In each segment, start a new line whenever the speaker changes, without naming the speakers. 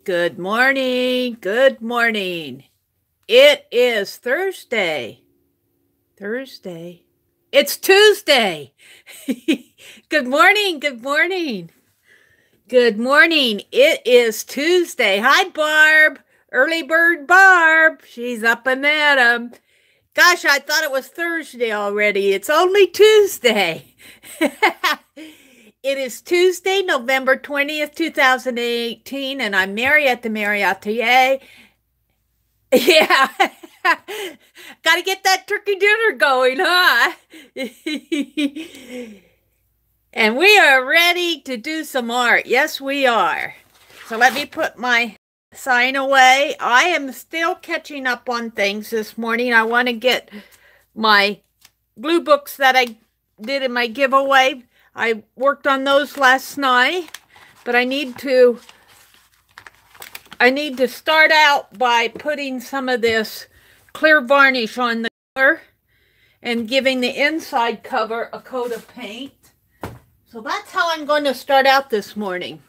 Good morning. Good morning. It is Thursday. It's Tuesday. Good morning. Good morning. Good morning. It is Tuesday. Hi, Barb. Early bird Barb. She's up and at 'em. Gosh, I thought it was Thursday already. It's only Tuesday. It is Tuesday, November 20th, 2018, and I'm Meri at the.meri.atelier. Yeah. Got to get that turkey dinner going, huh? And we are ready to do some art. Yes, we are. So let me put my sign away. I am still catching up on things this morning. I want to get my glue books that I did in my giveaway. I worked on those last night, but I need to start out by putting some of this clear varnish on the cover and giving the inside cover a coat of paint. So that's how I'm going to start out this morning.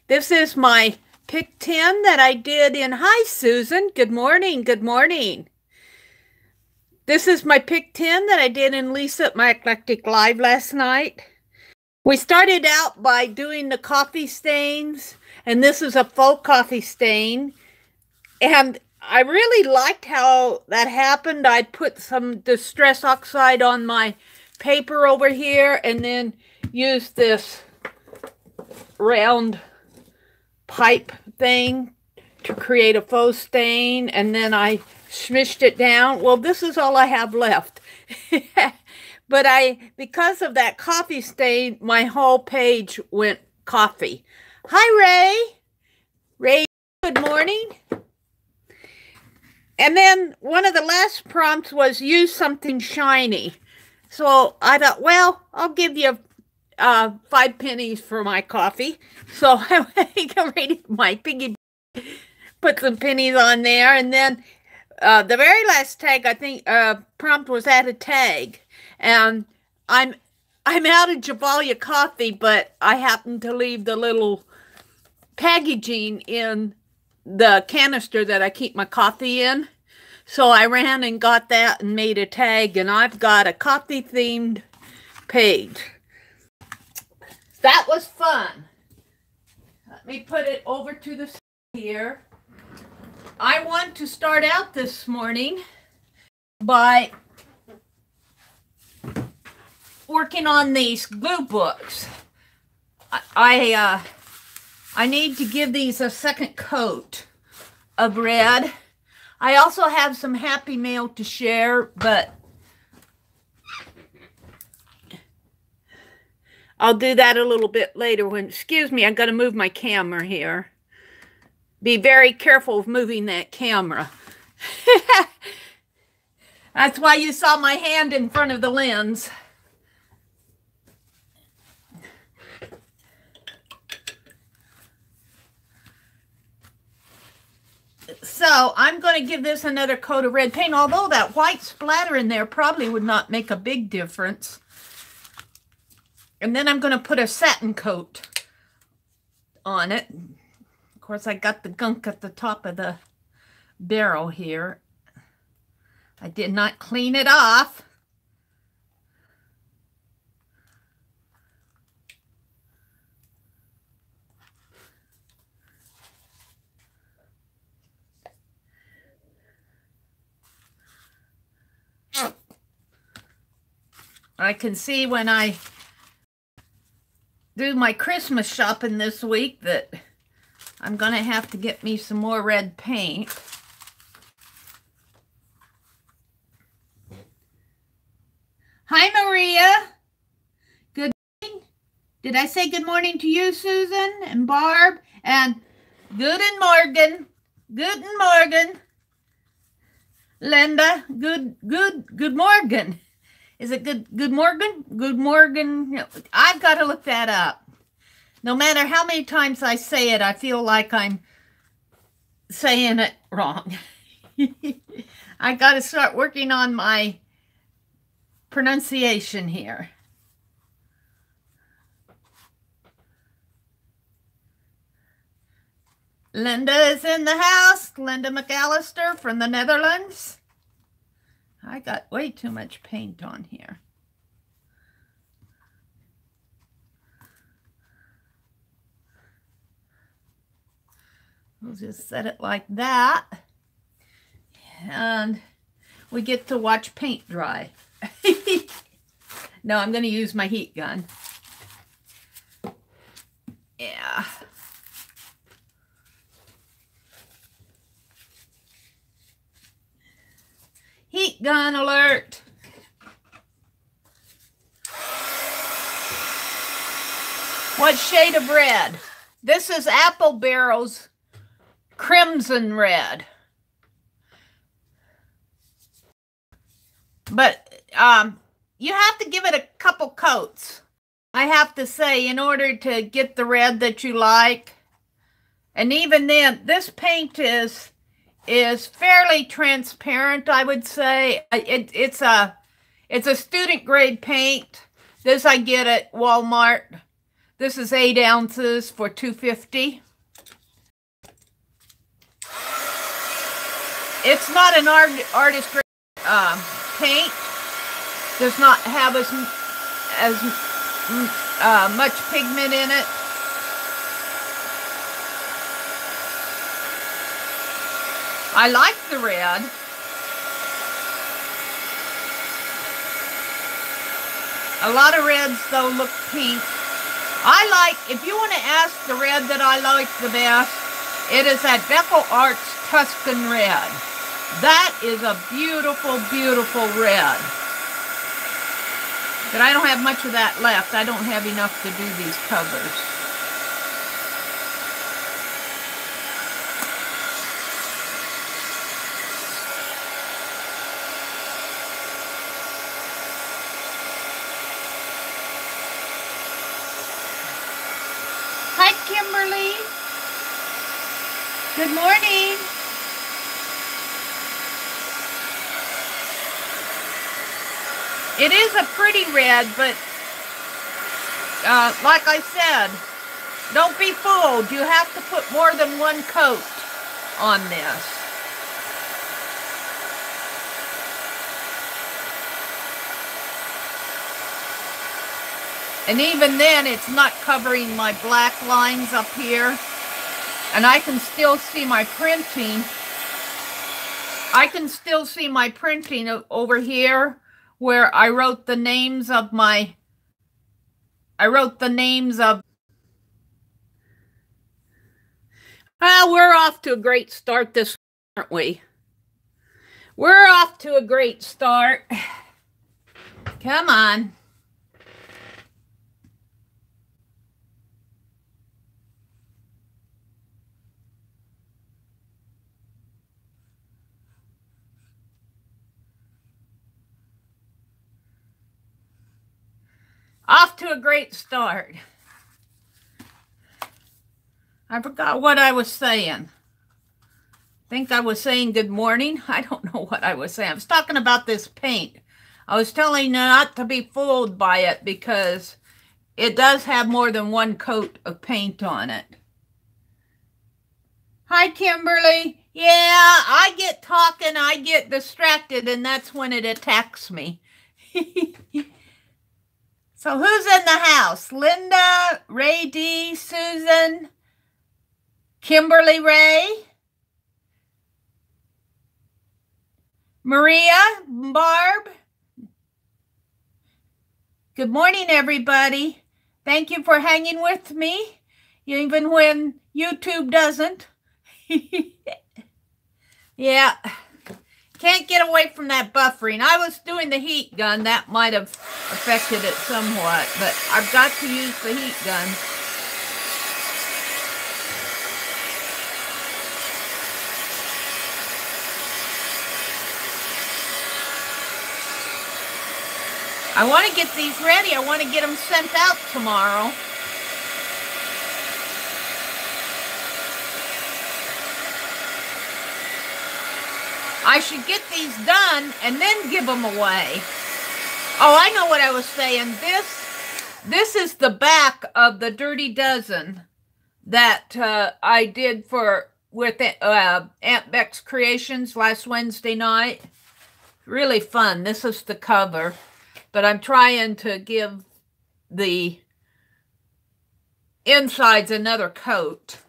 This is my pick tin that I did in, hi Susan, good morning, good morning. This is my pick tin that I did in Lisa at my Eclectic Live last night. We started out by doing the coffee stains, and this is a faux coffee stain. And I really liked how that happened. I put some Distress Oxide on my paper over here and then used this round pipe thing to create a faux stain, and then I smushed it down. Well, this is all I have left. But because of that coffee stain, my whole page went coffee. Hi, Ray. Ray, good morning. And then one of the last prompts was use something shiny. So I thought, well, I'll give you 5 pennies for my coffee. So I went my piggy, put some pennies on there. And then the very last tag, I think, prompt was add a tag. And I'm out of Javalia coffee, but I happened to leave the little packaging in the canister that I keep my coffee in. So I ran and got that and made a tag, and I've got a coffee-themed page. That was fun. Let me put it over to the side here. I want to start out this morning by working on these glue books. I need to give these a second coat of red. I also have some Happy Mail to share, but I'll do that a little bit later when, excuse me, I've got to move my camera here. Be very careful of moving that camera. That's why you saw my hand in front of the lens. So I'm going to give this another coat of red paint, although that white splatter in there probably would not make a big difference. And then I'm going to put a satin coat on it. Of course, I got the gunk at the top of the barrel here. I did not clean it off. I can see when I do my Christmas shopping this week that I'm going to have to get me some more red paint. Hi, Maria. Good morning. Did I say good morning to you, Susan and Barb? And guten Morgen. Guten Morgen. Linda, good morgen. Is it good morgen? Good morgen. I've got to look that up. No matter how many times I say it, I feel like I'm saying it wrong. I got to start working on my pronunciation here. Linda is in the house. Linda McAllister from the Netherlands. I got way too much paint on here. We'll just set it like that. And we get to watch paint dry. No, I'm going to use my heat gun. Yeah. Heat gun alert. What shade of red? This is Apple Barrel's Crimson Red. But you have to give it a couple coats, I have to say, in order to get the red that you like. And even then, this paint is fairly transparent, I would say. It's a student grade paint. This I get at Walmart. This is 8 ounces for $2.50. It's not an artist grade paint. Does not have as much pigment in it. I like the red. A lot of reds, though, look pink. If you want to ask the red that I like the best, it is that Beckel Arts Tuscan Red. That is a beautiful, beautiful red. But I don't have much of that left. I don't have enough to do these covers. Hi, Kimberly. Good morning. It is a pretty red, but like I said, don't be fooled. You have to put more than one coat on this. And even then, it's not covering my black lines up here. And I can still see my printing. I can still see my printing over here, where I wrote the names of well, we're off to a great start this week, aren't we? We're off to a great start. Come on. Off to a great start. I forgot what I was saying. I think I was saying good morning. I don't know what I was saying. I was talking about this paint. I was telling you not to be fooled by it because it does have more than one coat of paint on it. Hi, Kimberly. Yeah, I get talking, I get distracted, and that's when it attacks me. So who's in the house? Linda, Ray D, Susan, Kimberly Ray, Maria, Barb. Good morning, everybody. Thank you for hanging with me, even when YouTube doesn't. Yeah. Can't get away from that buffering. I was doing the heat gun. That might have affected it somewhat, but I've got to use the heat gun. I want to get these ready. I want to get them sent out tomorrow. I should get these done and then give them away. Oh, I know what I was saying. This is the back of the Dirty Dozen that I did for with Aunt Beck's Creations last Wednesday night. Really fun. This is the cover, but I'm trying to give the insides another coat.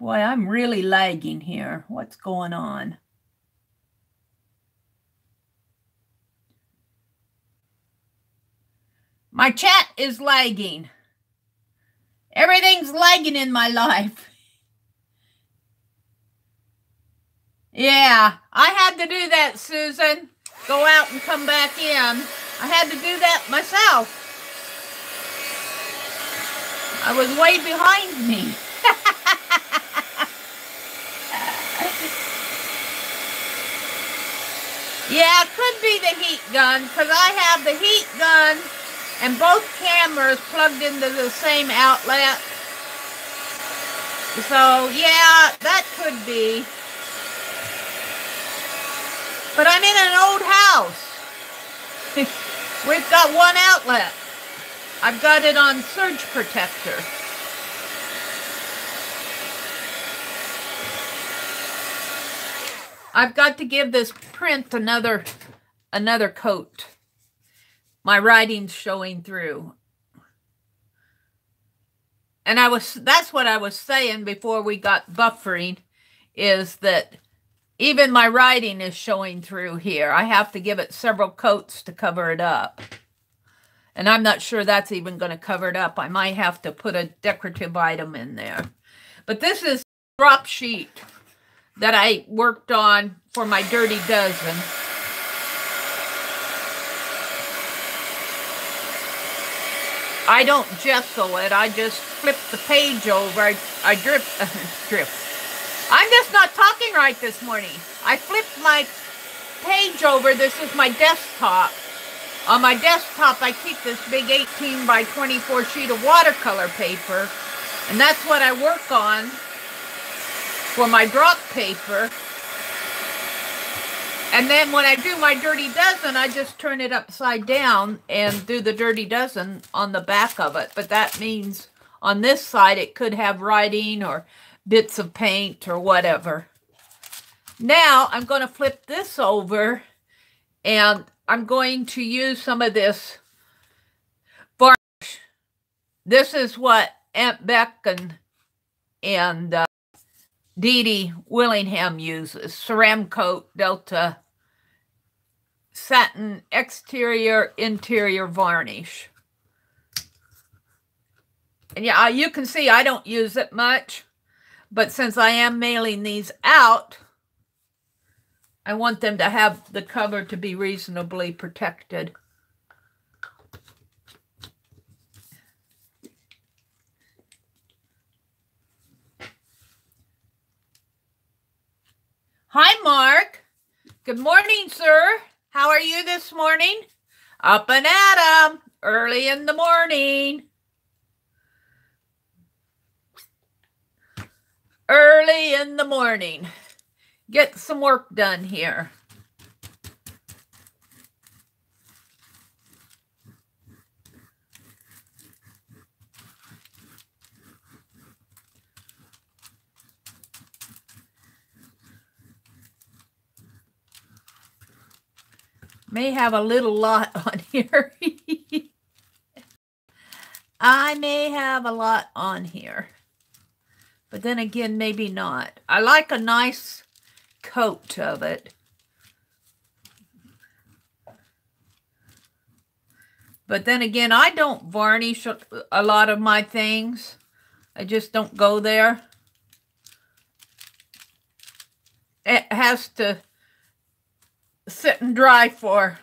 Boy, I'm really lagging here. What's going on? My chat is lagging. Everything's lagging in my life. Yeah, I had to do that, Susan. Go out and come back in. I had to do that myself. I was way behind me. Yeah, it could be the heat gun, because I have the heat gun and both cameras plugged into the same outlet. So, yeah, that could be. But I'm in an old house. We've got one outlet. I've got it on surge protector. I've got to give this print another coat. My writing's showing through. And that's what I was saying before we got buffering, is that even my writing is showing through here. I have to give it several coats to cover it up. And I'm not sure that's even going to cover it up. I might have to put a decorative item in there. But this is drop sheet that I worked on for my Dirty Dozen. I don't gesso it. I just flip the page over. I drip. I'm just not talking right this morning. I flipped my page over. This is my desktop. On my desktop, I keep this big 18 by 24 sheet of watercolor paper. And that's what I work on for my drop paper. And then when I do my Dirty Dozen, I just turn it upside down and do the Dirty Dozen on the back of it. But that means on this side, it could have writing or bits of paint or whatever. Now, I'm going to flip this over and I'm going to use some of this varnish. This is what Aunt Beck and Dee Dee Willingham uses. Ceramcoat Delta Satin Exterior Interior Varnish. And yeah, you can see I don't use it much, but since I am mailing these out, I want them to have the cover to be reasonably protected. Hi, Mark. Good morning, sir. How are you this morning? Up and at 'em, early in the morning. Early in the morning. Get some work done here. May have a little lot on here. I may have a lot on here. But then again, maybe not. I like a nice coat of it. But then again, I don't varnish a lot of my things. I just don't go there. It has to sit and dry for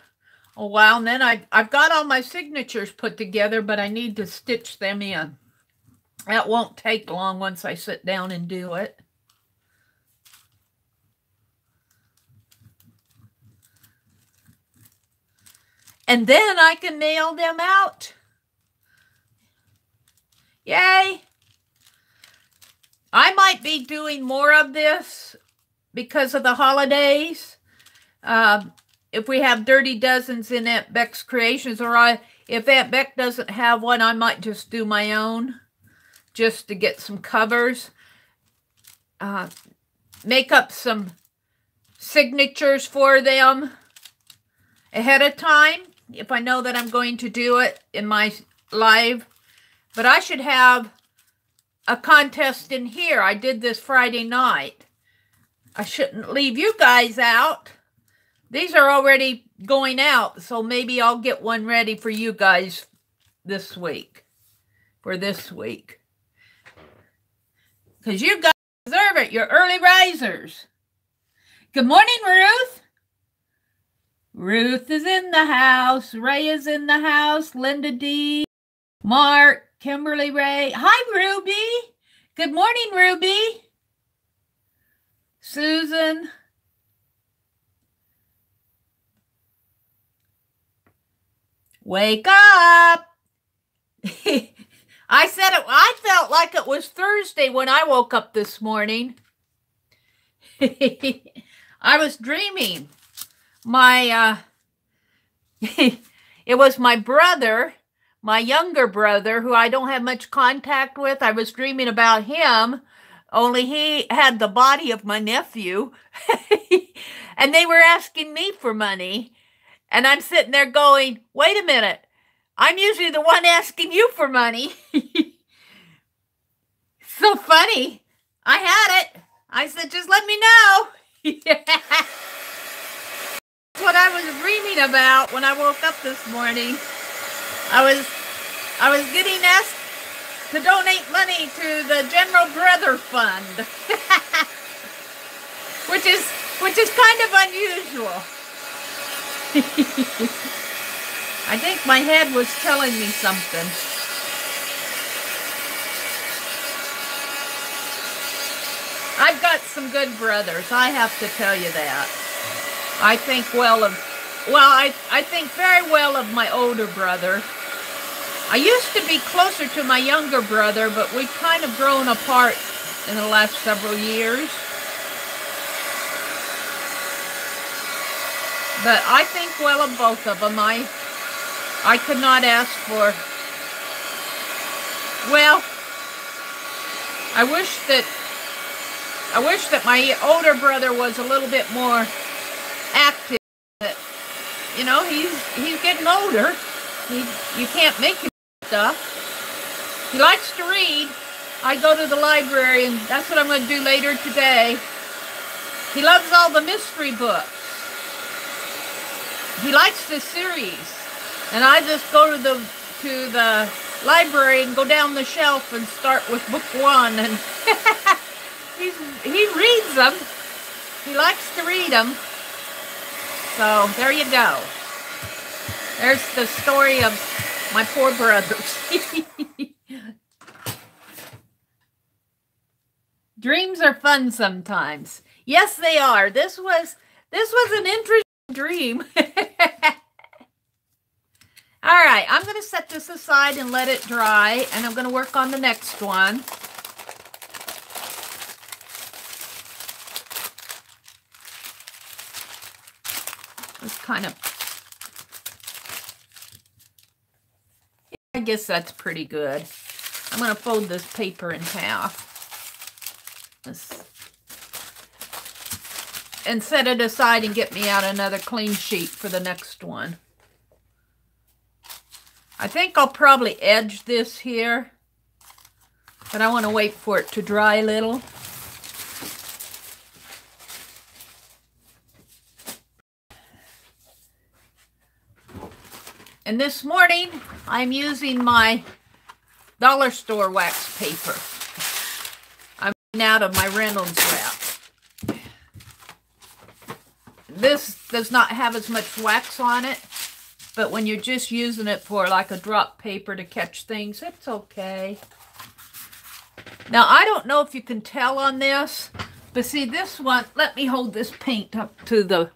a while, and then I've got all my signatures put together, but I need to stitch them in. That won't take long once I sit down and do it. And then I can mail them out. Yay! I might be doing more of this because of the holidays. If we have Dirty Dozens in Aunt Beck's Creations, or if Aunt Beck doesn't have one, I might just do my own just to get some covers. make up some signatures for them ahead of time if I know that I'm going to do it in my live. But I should have a contest in here. I did this Friday night. I shouldn't leave you guys out. These are already going out, so maybe I'll get one ready for you guys this week. For this week. Because you guys deserve it. You're early risers. Good morning, Ruth. Ruth is in the house. Ray is in the house. Linda D. Mark. Kimberly Ray. Hi, Ruby. Good morning, Ruby. Susan. Wake up. I felt like it was Thursday when I woke up this morning. I was dreaming. It was my brother, my younger brother, who I don't have much contact with. I was dreaming about him, only he had the body of my nephew. And they were asking me for money. And I'm sitting there going, wait a minute. I'm usually the one asking you for money. So funny. I had it. I said, just let me know. That's what I was dreaming about when I woke up this morning. I was getting asked to donate money to the General Brother Fund. which is kind of unusual. I think my head was telling me something. I've got some good brothers, I have to tell you that. I think I think very well of my older brother. I used to be closer to my younger brother, but we've kind of grown apart in the last several years. But I think well of both of them. I could not ask for... Well, I wish that my older brother was a little bit more active. But, you know, he's getting older. You can't make him stuff. He likes to read. I go to the library, and that's what I'm going to do later today. He loves all the mystery books. He likes the series. And I just go to the library and go down the shelf and start with book one. And he reads them. He likes to read them. So there you go. There's the story of my poor brothers. Dreams are fun sometimes. Yes, they are. This was an interesting dream. All right, I'm going to set this aside and let it dry, and I'm going to work on the next one. Just kind of... I guess that's pretty good. I'm going to fold this paper in half. And set it aside and get me out another clean sheet for the next one. I think I'll probably edge this here, but I want to wait for it to dry a little. And this morning, I'm using my dollar store wax paper. I'm running out of my Reynolds wrap. This does not have as much wax on it, but when you're just using it for like a drop paper to catch things, it's okay. Now, I don't know if you can tell on this, but see this one, let me hold this paint up to the,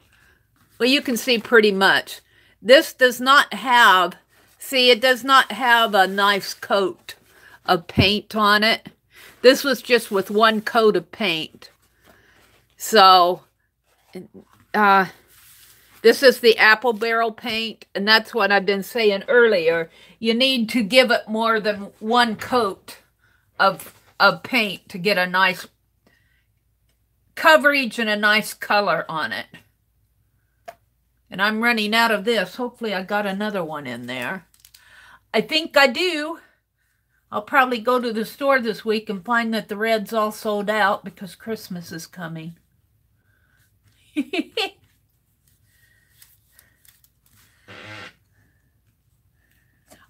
well, you can see pretty much. This does not have, see, it does not have a nice coat of paint on it. This was just with one coat of paint. So, this is the apple barrel paint, and that's what I've been saying earlier. You need to give it more than one coat of paint to get a nice coverage and a nice color on it. And I'm running out of this. Hopefully I got another one in there. I think I do. I'll probably go to the store this week and find that the red's all sold out because Christmas is coming.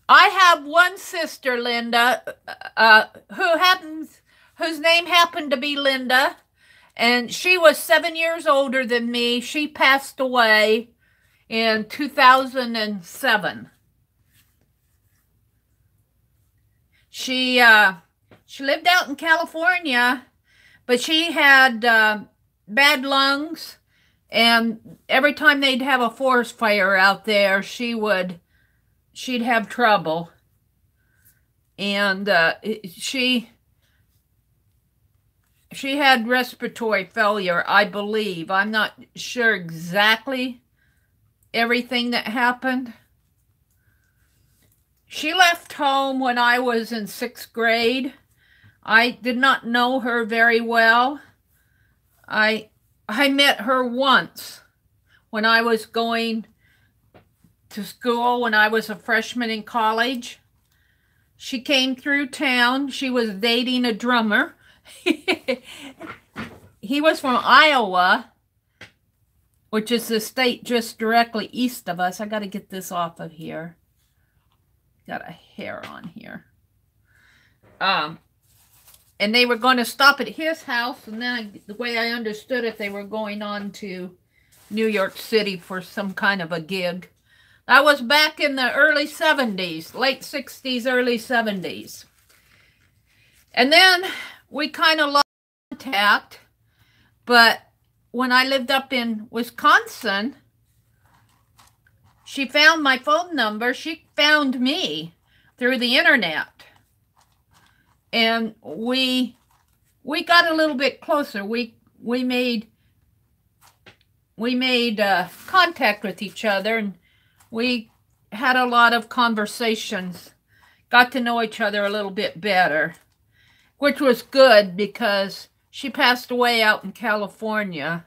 I have one sister, Linda, whose name happened to be Linda, and she was 7 years older than me. She passed away in 2007. She lived out in California, but she had bad lungs, and every time they'd have a forest fire out there, she'd have trouble. And she had respiratory failure, I believe. I'm not sure exactly everything that happened. She left home when I was in 6th grade. I did not know her very well. I met her once when I was going to school, when I was a freshman in college. She came through town. She was dating a drummer. He was from Iowa, which is the state just directly east of us. I got to get this off of here. Got a hair on here. And they were going to stop at his house, and then the way I understood it, they were going on to New York City for some kind of a gig. That was back in the early 70s, late 60s, early 70s. And then we kind of lost contact, but when I lived up in Wisconsin, she found my phone number. She found me through the internet. And we got a little bit closer. We made contact with each other, and we had a lot of conversations. Got to know each other a little bit better, which was good because she passed away out in California.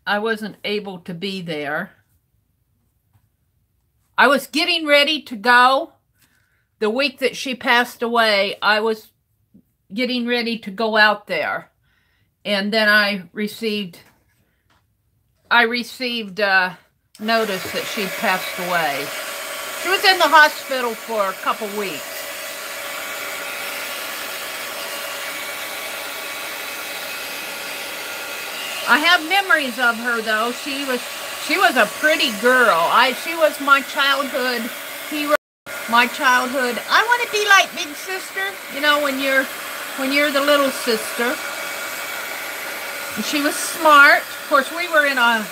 I wasn't able to be there. I was getting ready to go. The week that she passed away, I was getting ready to go out there. And then I received notice that she passed away. She was in the hospital for a couple weeks. I have memories of her, though. She was a pretty girl. She was my childhood hero. My childhood. I want to be like Big Sister. You know, when you're the little sister. And she was smart. Of course, we were in a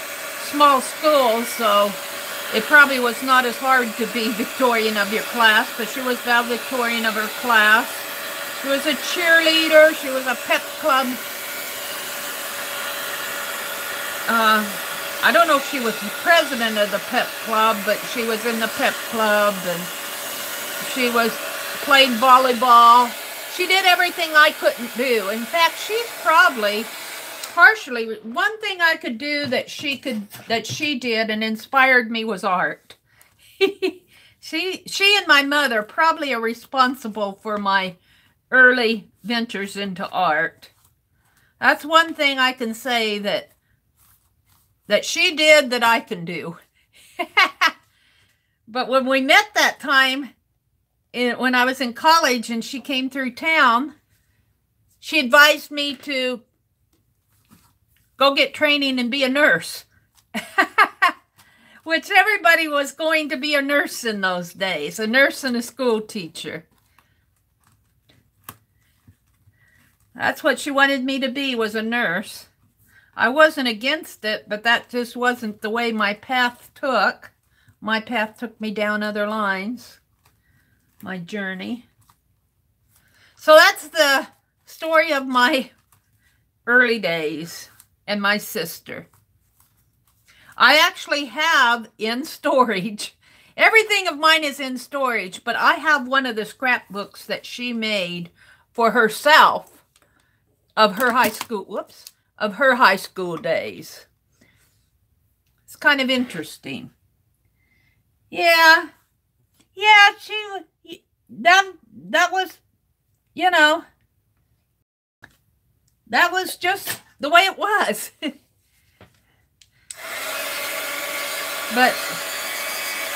small school, so it probably was not as hard to be Victorian of your class, but she was valedictorian of her class. She was a cheerleader. She was a pep club. I don't know if she was the president of the pep club, but she was in the pep club, and she played volleyball. She did everything I couldn't do. In fact, she's probably partially, one thing I could do that she did and inspired me was art. She and my mother probably are responsible for my early ventures into art. That's one thing I can say that she did that I can do. But when we met that time, when I was in college and she came through town, she advised me to go get training and be a nurse. Which everybody was going to be a nurse in those days, a nurse and a school teacher. That's what she wanted me to be, was a nurse. I wasn't against it, but that just wasn't the way my path took. My path took me down other lines, my journey. So that's the story of my early days and my sister. I actually have in storage, everything of mine is in storage, but I have one of the scrapbooks that she made for herself of her high school, whoops, of her high school days. It's kind of interesting. Yeah, that was, you know, that was just the way it was. But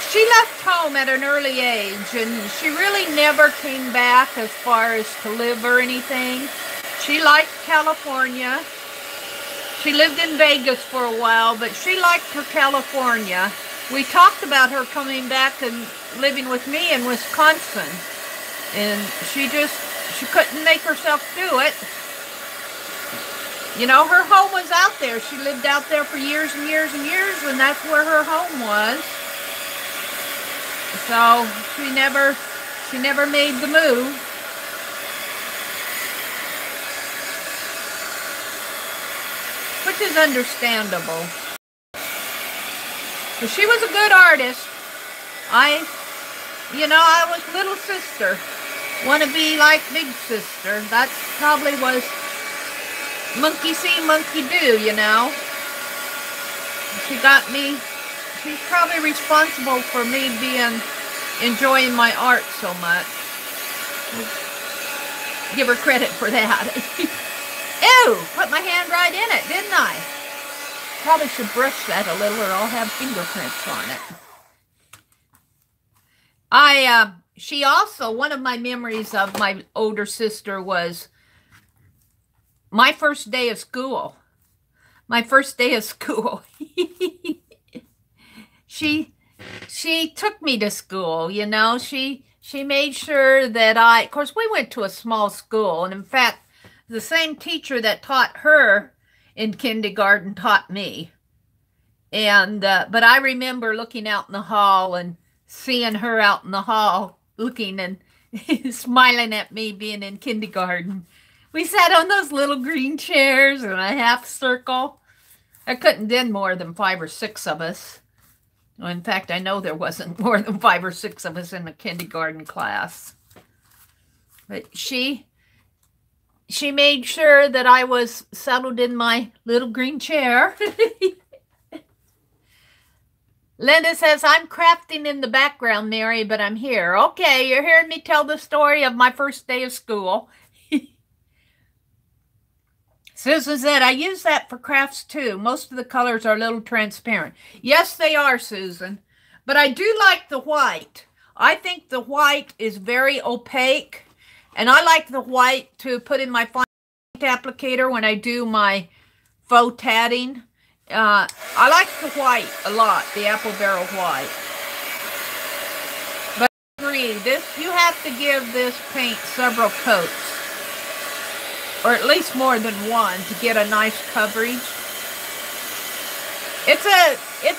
she left home at an early age, and she really never came back as far as to live or anything. She liked California. She lived in Vegas for a while, but she liked her California. We talked about her coming back and living with me in Wisconsin, and she couldn't make herself do it. You know, her home was out there. She lived out there for years and years and years, and that's where her home was. So she never made the move. Which is understandable. But she was a good artist. I was little sister. Want to be like big sister. That probably was monkey see, monkey do, you know. She's probably responsible for me enjoying my art so much. Give her credit for that. Ew! Put my hand right in it, didn't I? Probably should brush that a little, or I'll have fingerprints on it. She also, one of my memories of my older sister was my first day of school. My first day of school. She took me to school, you know. She made sure that of course, we went to a small school, and in fact, the same teacher that taught her in kindergarten taught me. And but I remember looking out in the hall and seeing her out in the hall looking and smiling at me being in kindergarten. We sat on those little green chairs in a half circle. There couldn't been more than 5 or 6 of us. Well, in fact, I know there wasn't more than 5 or 6 of us in the kindergarten class. But she made sure that I was settled in my little green chair. Linda says, I'm crafting in the background, Mary, but I'm here. Okay, you're hearing me tell the story of my first day of school. Susan said, I use that for crafts too. Most of the colors are a little transparent. Yes, they are, Susan. But I do like the white. I think the white is very opaque. And I like the white to put in my fine applicator when I do my faux tatting. I like the white a lot, the apple barrel white. But I agree, you have to give this paint several coats, or at least more than one, to get a nice coverage. It's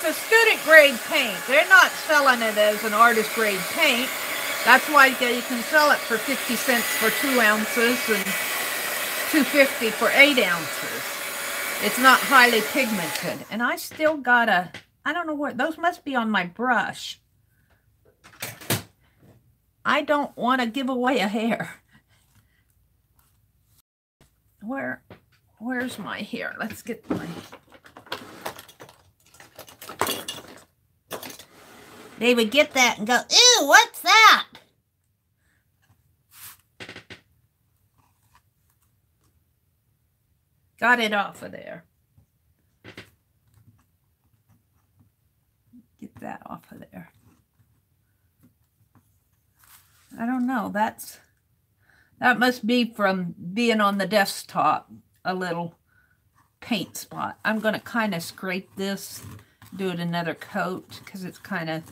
a student grade paint. They're not selling it as an artist grade paint. That's why you can sell it for 50 cents for 2 ounces and $2.50 for 8 ounces. It's not highly pigmented. And I still got I don't know what, those must be on my brush. I don't want to give away a hair. Where's my hair? Let's get my... They would get that and go, ew, what's that? Got it off of there. Get that off of there. I don't know. That must be from being on the desktop, a little paint spot. I'm going to kind of scrape this, do it another coat, because it's kind of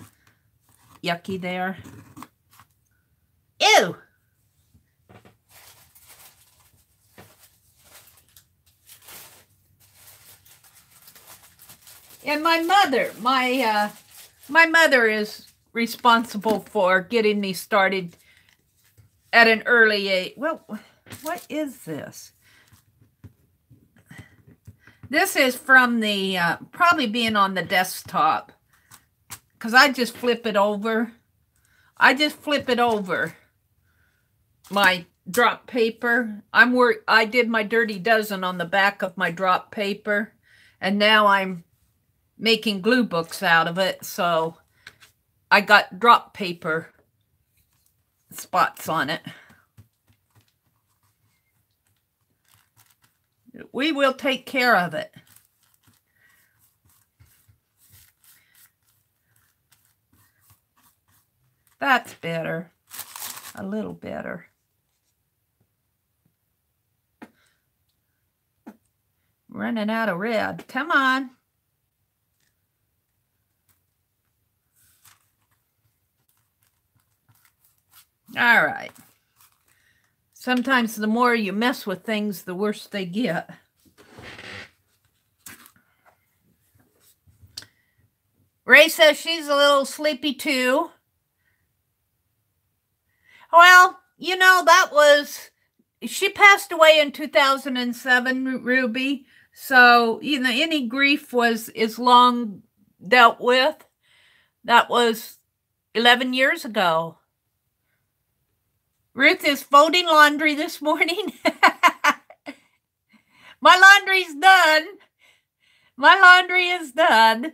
yucky there. Ew! And my mother, my mother is responsible for getting me started at an early age. Well, what is this? This is from the, probably being on the desktop, because I just flip it over. I just flip it over my drop paper. I did my dirty dozen on the back of my drop paper, and now I'm making glue books out of it, so I got drop paper spots on it. We will take care of it. That's better. A little better. Running out of red. Come on. All right. Sometimes the more you mess with things, the worse they get. Ray says she's a little sleepy too. Well, you know, she passed away in 2007, Ruby. So, you know, any grief is long dealt with. That was 11 years ago. Ruth is folding laundry this morning. My laundry's done. My laundry is done.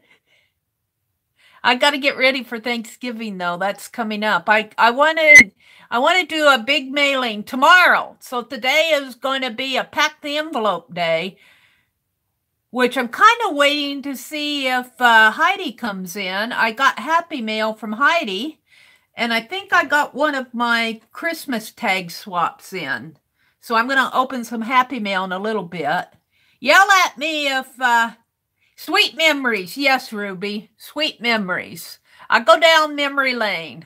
I got to get ready for Thanksgiving, though. That's coming up. I want to do a big mailing tomorrow. So today is going to be a pack the envelope day, which I'm kind of waiting to see if Heidi comes in. I got Happy Mail from Heidi, and I think I got one of my Christmas tag swaps in. So I'm going to open some Happy Mail in a little bit. Yell at me if... Sweet memories. Yes, Ruby. Sweet memories. I go down memory lane.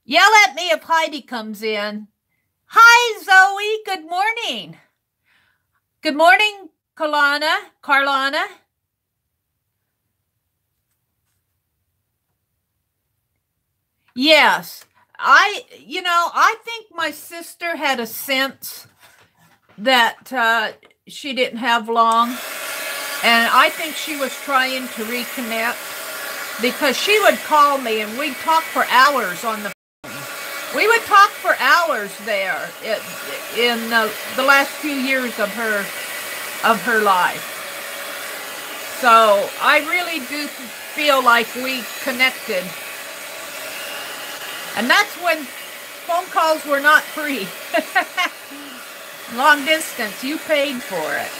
Yell at me if Heidi comes in. Hi, Zoe. Good morning. Good morning, Carlana. Yes. I think my sister had a sense that she didn't have long. And I think she was trying to reconnect because she would call me and we'd talk for hours on the phone. We would talk for hours there in the last few years of her life. So I really do feel like we connected. And that's when phone calls were not free. Long distance, you paid for it.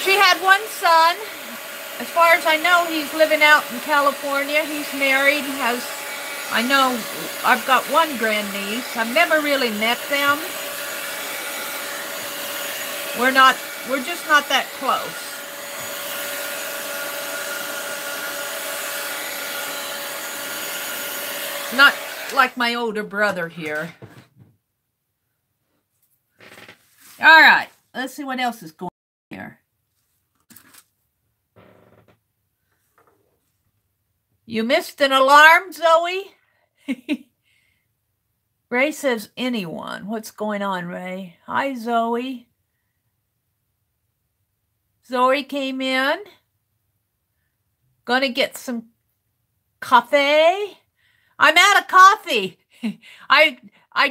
She had one son. As far as I know, he's living out in California. He's married, I've got one grandniece. I've never really met them. We're just not that close. Not like my older brother here. All right, let's see what else is going on here. You missed an alarm, Zoe? Ray says anyone. What's going on, Ray? Hi, Zoe. Zoe came in. Gonna get some coffee. I'm out of coffee. I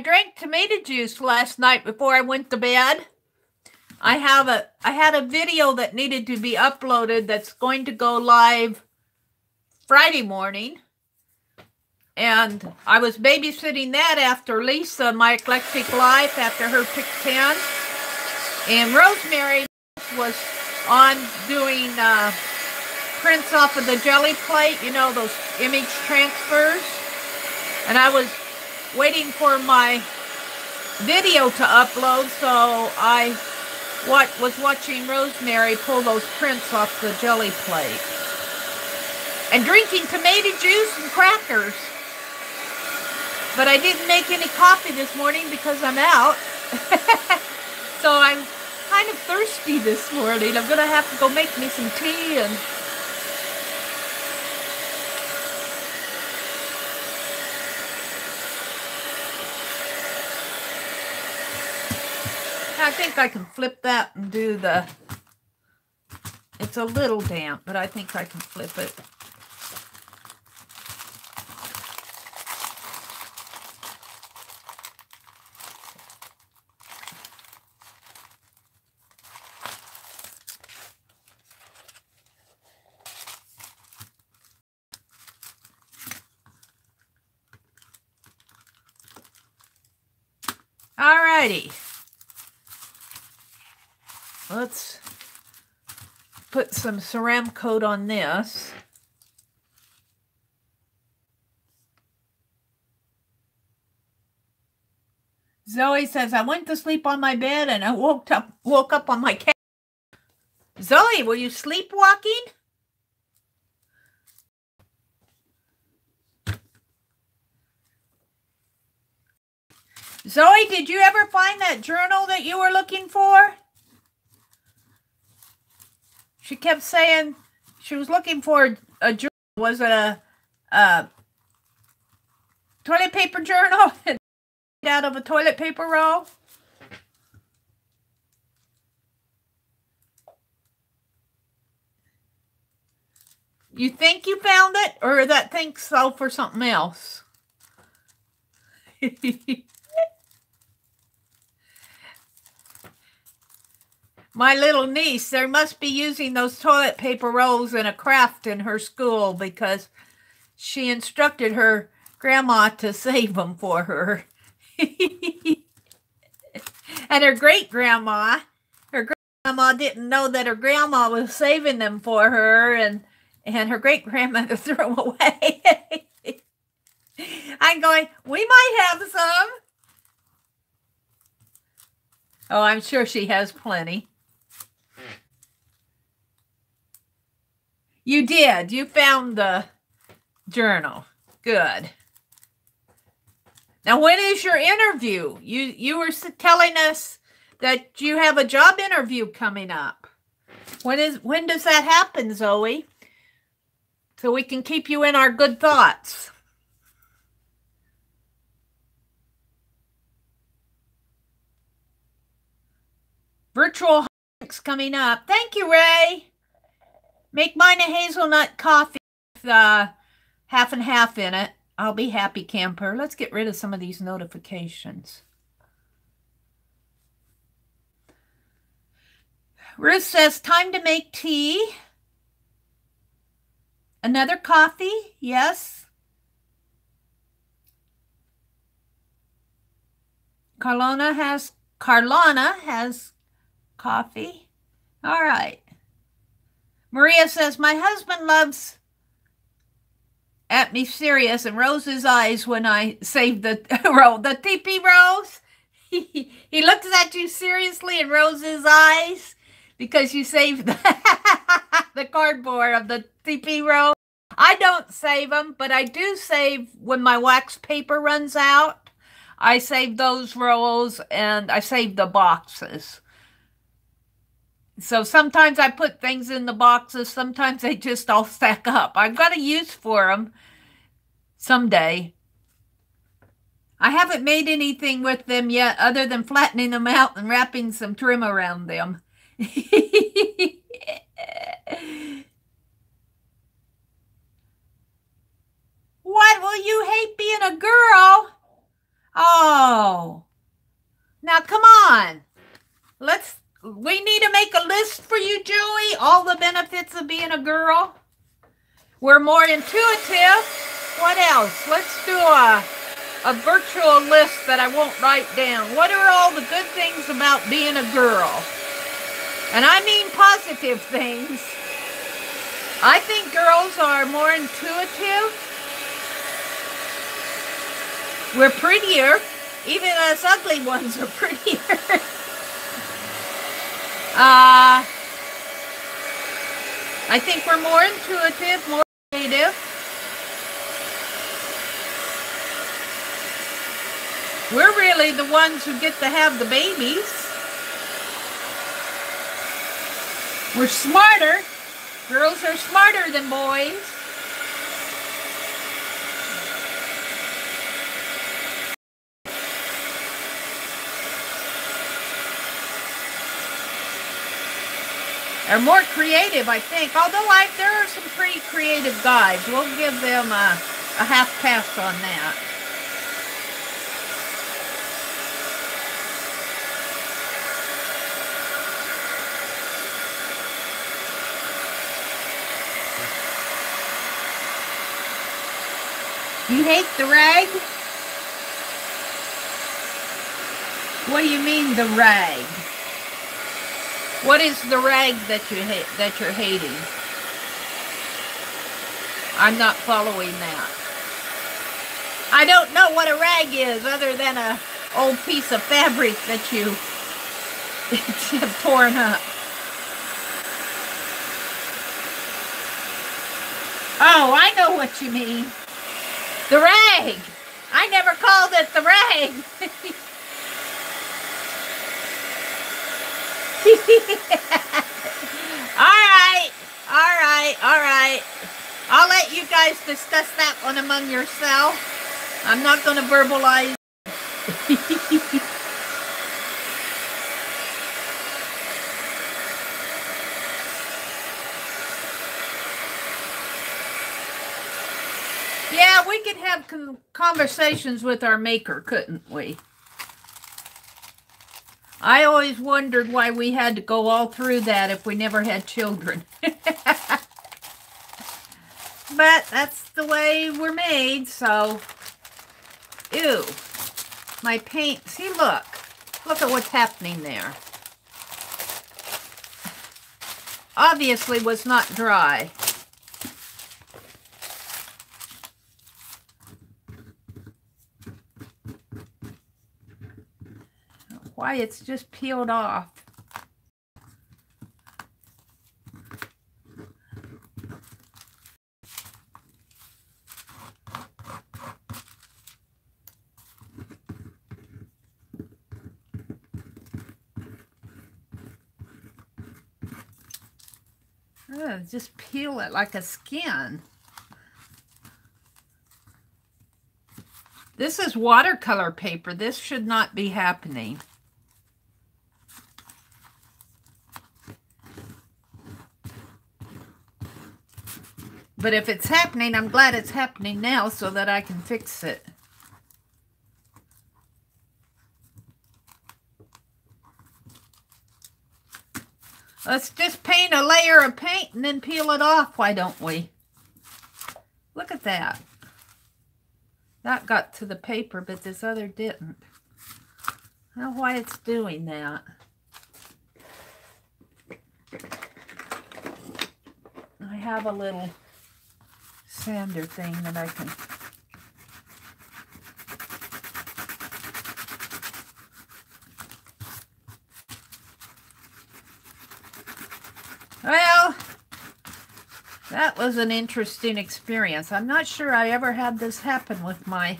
drank tomato juice last night before I went to bed. I had a video that needed to be uploaded that's going to go live Friday morning, and I was babysitting that after Lisa, my eclectic life, after her pick 10, and Rosemary was on doing prints off of the jelly plate, you know, those image transfers, and I was waiting for my video to upload, so I was watching Rosemary pull those prints off the jelly plate. And drinking tomato juice and crackers. But I didn't make any coffee this morning because I'm out. So I'm kind of thirsty this morning. I'm going to have to go make me some tea and... I think I can flip that and do the... It's It's a little damp, but I think I can flip it. Alrighty. Let's put some ceramic coat on this. Zoe says, I went to sleep on my bed and I woke up on my couch. Zoe, were you sleepwalking? Zoe, did you ever find that journal that you were looking for? She kept saying she was looking for a journal. Was it a toilet paper journal out of a toilet paper roll? You think you found it, or that thinks so for something else? My little niece, they must be using those toilet paper rolls in a craft in her school because she instructed her grandma to save them for her. And her great-grandma didn't know that her grandma was saving them for her, and her great-grandmother threw them away. I'm going, we might have some. Oh, I'm sure she has plenty. You did. You found the journal. Good. Now, when is your interview? You were telling us that you have a job interview coming up. When does that happen, Zoe? So we can keep you in our good thoughts. Virtual drinks coming up. Thank you, Ray. Make mine a hazelnut coffee with half and half in it. I'll be happy, camper. Let's get rid of some of these notifications. Ruth says, time to make tea. Another coffee? Yes. Carlana has coffee. All right. Maria says, my husband loves at me serious and rolls his eyes when I save the roll. The TP rolls. He looks at you seriously and rolls his eyes because you saved the cardboard of the TP roll. I don't save them, but I do save when my wax paper runs out. I save those rolls and I save the boxes. So sometimes I put things in the boxes. Sometimes they just all stack up. I've got a use for them someday. I haven't made anything with them yet other than flattening them out and wrapping some trim around them. What? Will you hate being a girl? Oh. Now, come on. We need to make a list for you, Julie. All the benefits of being a girl. We're more intuitive. What else? Let's do a virtual list that I won't write down. What are all the good things about being a girl? And I mean positive things. I think girls are more intuitive. We're prettier. Even us ugly ones are prettier. I think we're more intuitive, more creative. We're really the ones who get to have the babies. We're smarter. Girls are smarter than boys. They're more creative, I think. Although there are some pretty creative guys. We'll give them a half pass on that. You hate the rag? What do you mean the rag? What is the rag that you hate, that you're hating? I'm not following that. I don't know what a rag is other than a old piece of fabric that you have torn up. Oh, I know what you mean. The rag. I never called it the rag. All right. I'll let you guys discuss that one among yourself. I'm not going to verbalize. Yeah, we could have conversations with our maker, couldn't we? I always wondered why we had to go all through that if we never had children. But that's the way we're made, so... Ew. My paint... See, look. Look at what's happening there. Obviously was not dry. Why, it's just peeled off. Just peel it like a skin. This is watercolor paper. This should not be happening. But if it's happening, I'm glad it's happening now so that I can fix it. Let's just paint a layer of paint and then peel it off, why don't we? Look at that. That got to the paper, but this other didn't. I don't know why it's doing that. I have a little sander thing that I can... Well, that was an interesting experience. I'm not sure I ever had this happen with my...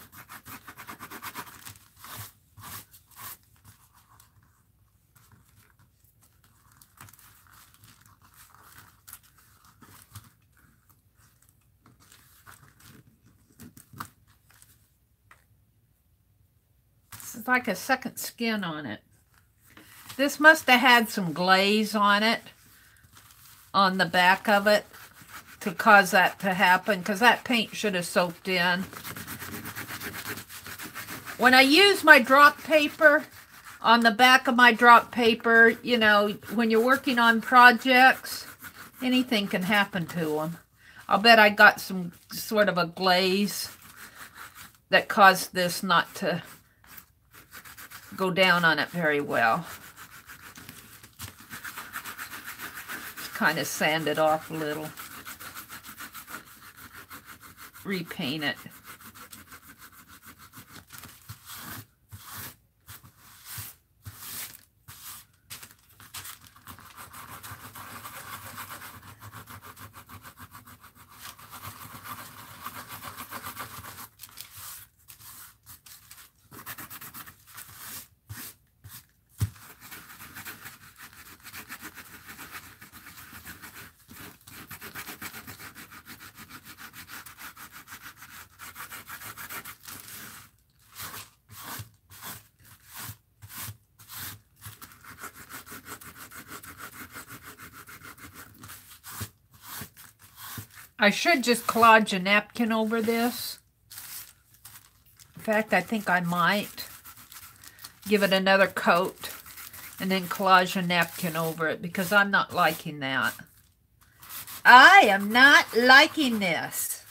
It's like a second skin on it. This must have had some glaze on it, on the back of it, to cause that to happen, because that paint should have soaked in. When I use my drop paper, on the back of my drop paper, you know, when you're working on projects, anything can happen to them. I'll bet I got some sort of a glaze that caused this not to go down on it very well. Just kind of sand it off a little. Repaint it. I should just collage a napkin over this. In fact, I think I might give it another coat and then collage a napkin over it because I'm not liking that. I am not liking this.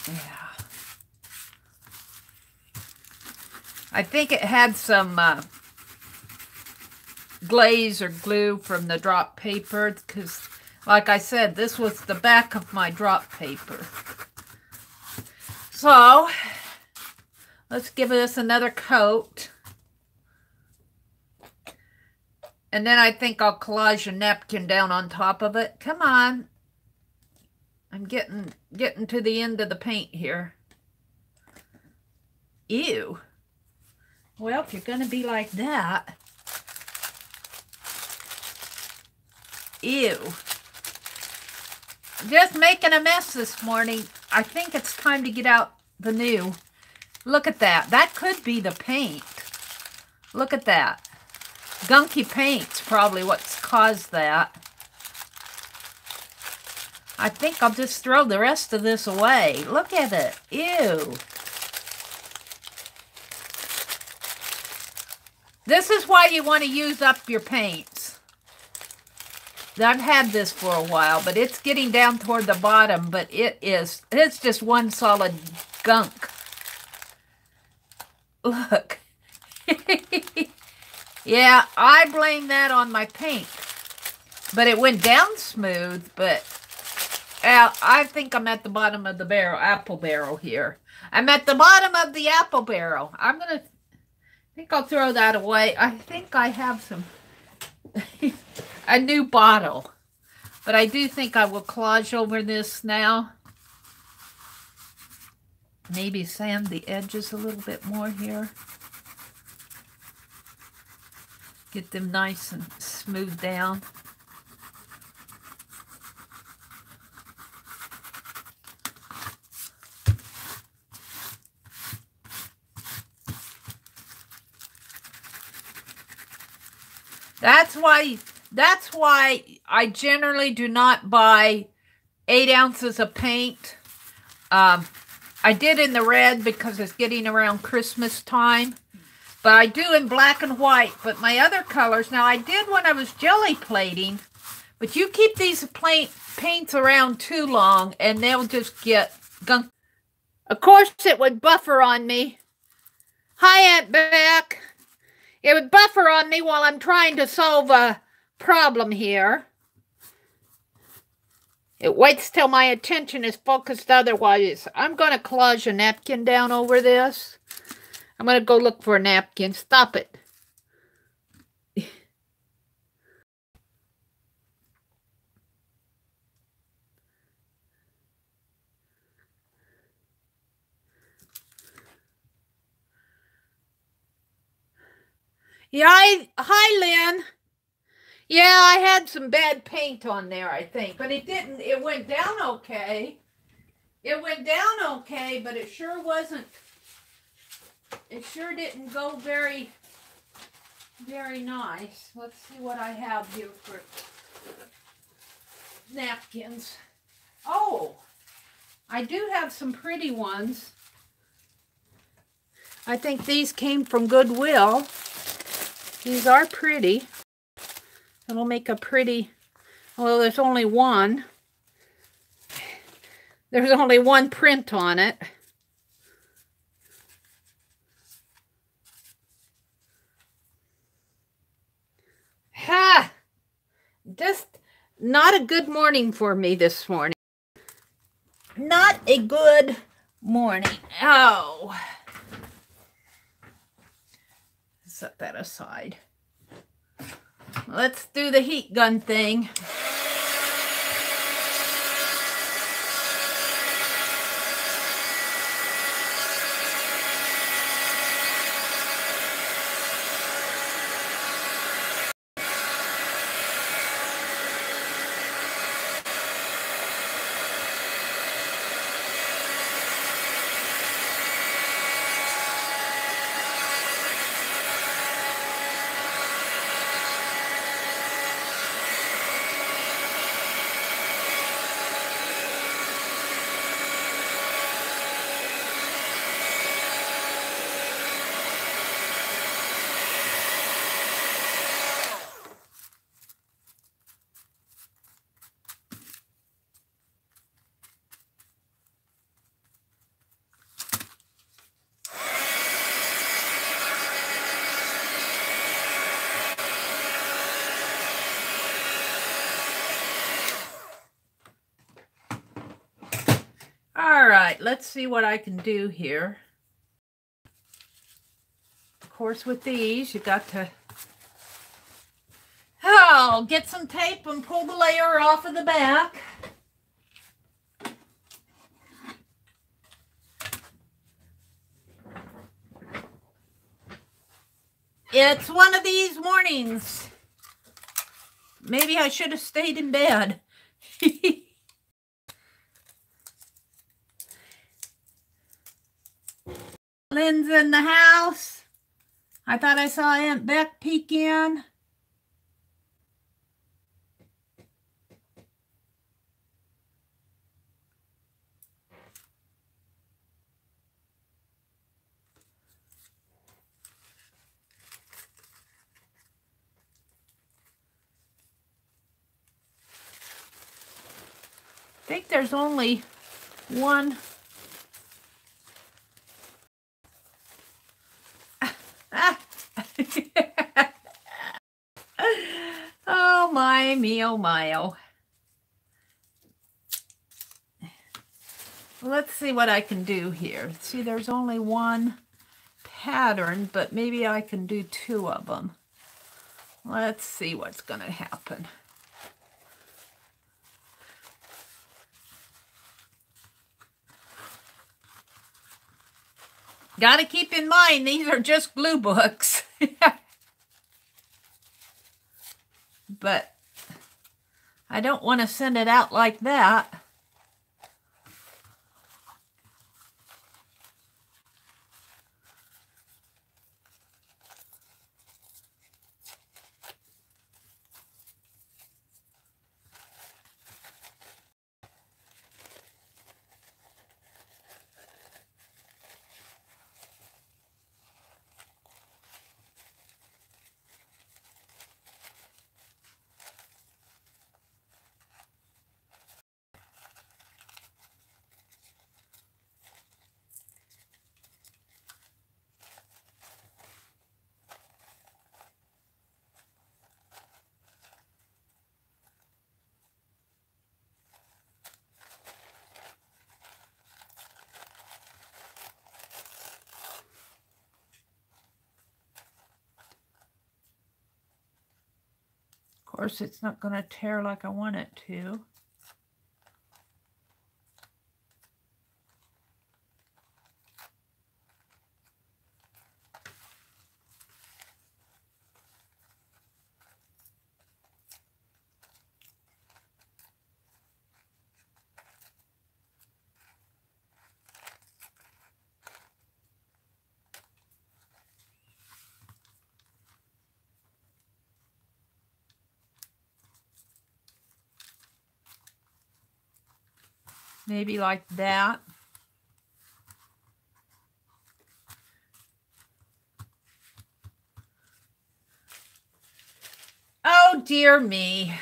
Yeah. I think it had some glaze or glue from the drop paper because, like I said, this was the back of my drop paper. So, let's give this another coat. And then I think I'll collage a napkin down on top of it. Come on. I'm getting to the end of the paint here. Ew. Well, if you're going to be like that. Ew. Just making a mess this morning. I think it's time to get out the new. Look at that. That could be the paint. Look at that. Gunky paint's probably what's caused that. I think I'll just throw the rest of this away. Look at it. Ew. This is why you want to use up your paints. I've had this for a while, but it's getting down toward the bottom, but it's just one solid gunk. Look. Yeah, I blame that on my paint. But it went down smooth, but I think I'm at the bottom of the barrel, apple barrel here. I'm at the bottom of the apple barrel. I think I'll throw that away. I think I have some, a new bottle. But I do think I will collage over this now. Maybe sand the edges a little bit more here. Get them nice and smooth down. That's why I generally do not buy 8 ounces of paint. I did in the red because it's getting around Christmas time. But I do in black and white. But my other colors, now I did when I was jelly plating. But you keep these paints around too long and they'll just get gunk. Of course it would buffer on me. Hi, Aunt Beck. It would buffer on me while I'm trying to solve a problem here. It waits till my attention is focused otherwise. I'm going to collage a napkin down over this. I'm going to go look for a napkin. Stop it. Yeah, hi, Lynn. Yeah, I had some bad paint on there, I think. But it didn't, it went down okay. It went down okay, but it sure wasn't, it sure didn't go very, very nice. Let's see what I have here for napkins. Oh, I do have some pretty ones. I think these came from Goodwill. These are pretty. It'll make a pretty, well, there's only one. There's only one print on it. Ha! Just not a good morning for me this morning. Not a good morning. Oh. Set that aside. Let's do the heat gun thing. right, let's see what I can do here. Of course, with these, you got to get some tape and pull the layer off of the back. It's one of these mornings. Maybe I should have stayed in bed. Lynn's in the house. I thought I saw Aunt Beck peek in. I think there's only one. Oh my, me, oh my, oh. Let's see what I can do here. See, there's only one pattern, but maybe I can do two of them. Let's see what's going to happen. Got to keep in mind, these are just glue books. But I don't want to send it out like that. Of course, it's not going to tear like I want it to. Maybe like that. Oh, dear me.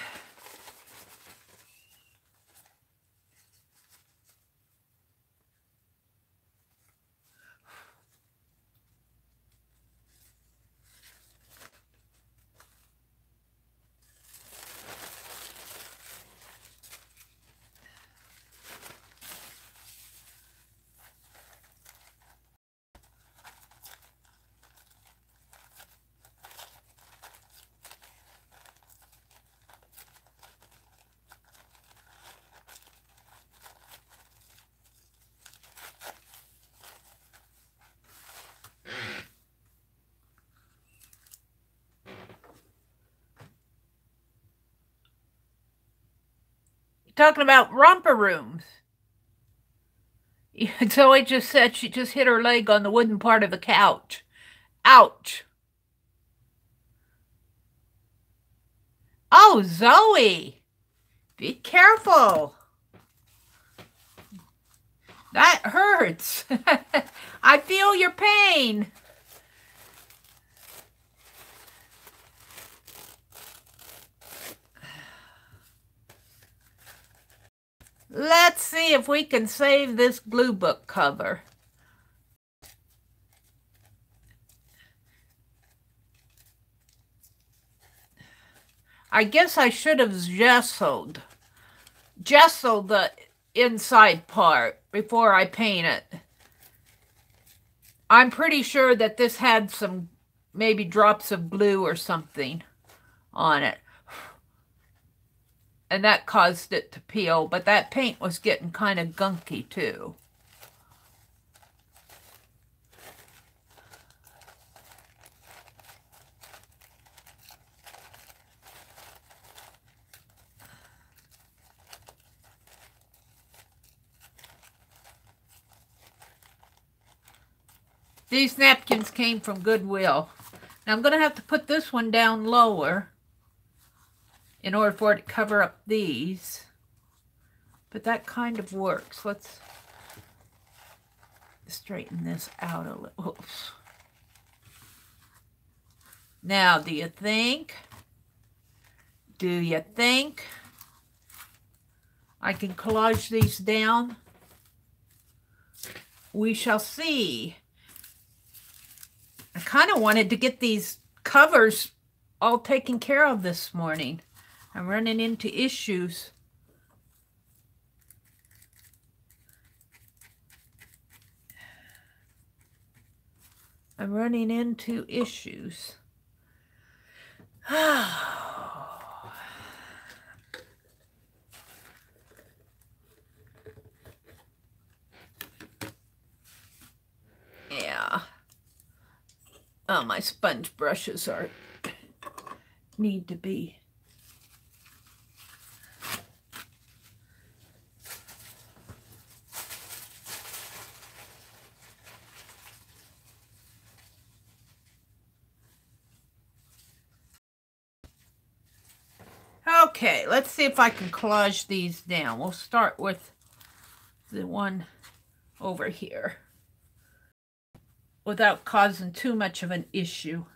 Talking about romper rooms. Zoe just said she just hit her leg on the wooden part of the couch. Ouch. Oh, Zoe. Be careful. That hurts. I feel your pain. Let's see if we can save this glue book cover. I guess I should have gessoed the inside part, before I paint it. I'm pretty sure that this had some maybe drops of glue or something on it. And that caused it to peel, but that paint was getting kind of gunky too. These napkins came from Goodwill. Now I'm going to have to put this one down lower in order for it to cover up these. But that kind of works. Let's straighten this out a little. Oops. Now, do you think I can collage these down? We shall see. I kind of wanted to get these covers all taken care of this morning. I'm running into issues. Yeah. Oh, my sponge brushes need to be. Okay, let's see if I can collage these down. We'll start with the one over here without causing too much of an issue.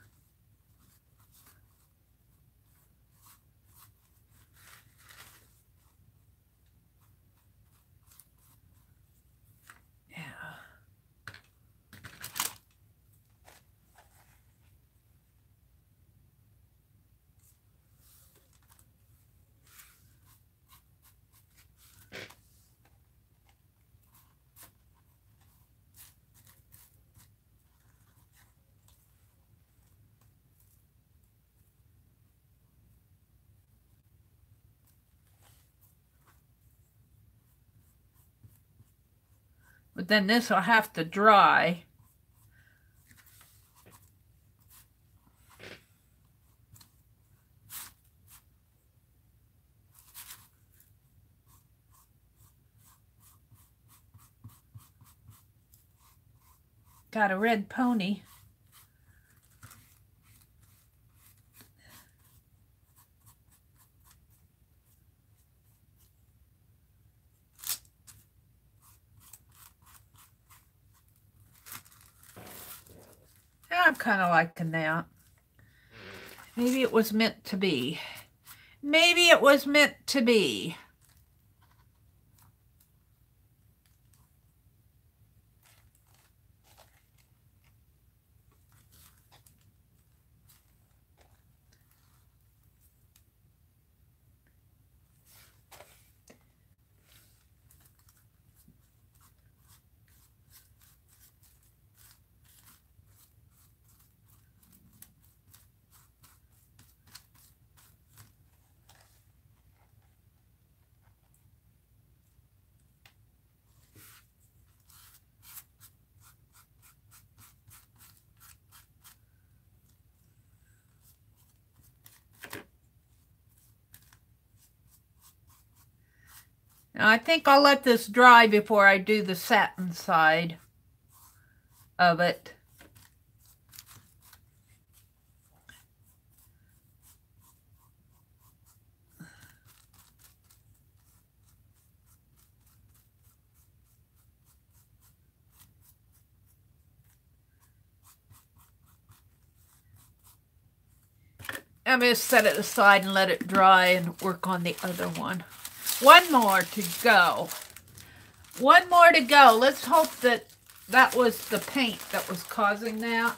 But then this will have to dry. Got a red pony. I'm kind of liking that. Maybe it was meant to be. Maybe it was meant to be. Now, I think I'll let this dry before I do the satin side of it. I'm going to set it aside and let it dry and work on the other one. One more to go. One more to go. Let's hope that that was the paint that was causing that.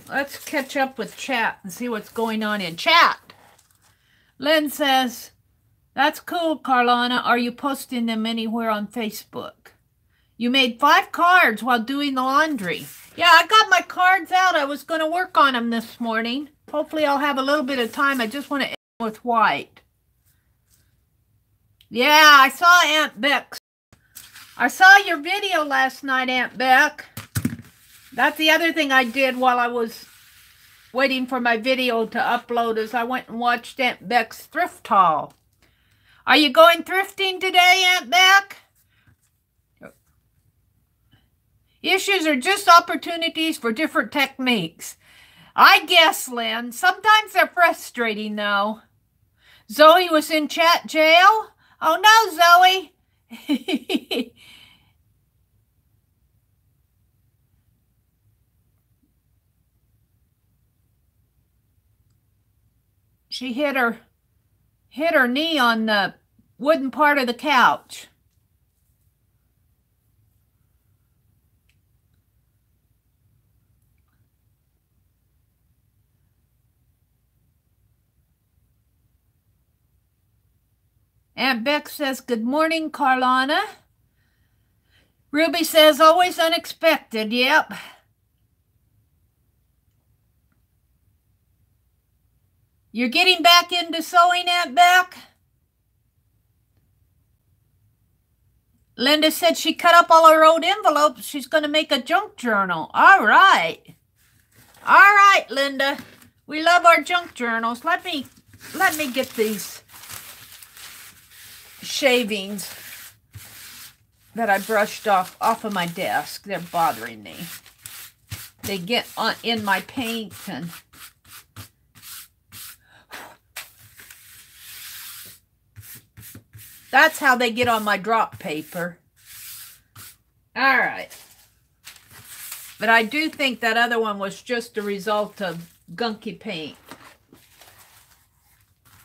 let's catch up with chat and see what's going on in chat. Lynn says, that's cool, Carlana. Are you posting them anywhere on Facebook? You made 5 cards while doing the laundry. Yeah, I got my cards out. I was going to work on them this morning. Hopefully I'll have a little bit of time. I just want to end with white. Yeah, I saw Aunt Beck. I saw your video last night, Aunt Beck. That's the other thing I did while I was waiting for my video to upload is I went and watched Aunt Beck's thrift haul. Are you going thrifting today, Aunt Beck? Issues are just opportunities for different techniques. I guess, Lynn. Sometimes they're frustrating, though. Zoe was in chat jail? Oh, no, Zoe. She hit her knee on the wooden part of the couch. Aunt Beck says, good morning, Carlana. Ruby says, always unexpected. Yep. You're getting back into sewing, Aunt Beck? Linda said she cut up all her old envelopes. She's going to make a junk journal. All right. All right, Linda. We love our junk journals. Let me get these shavings that I brushed off of my desk. They're bothering me. They get in my paint and that's how they get on my drop paper. All right. But I do think that other one was just a result of gunky paint.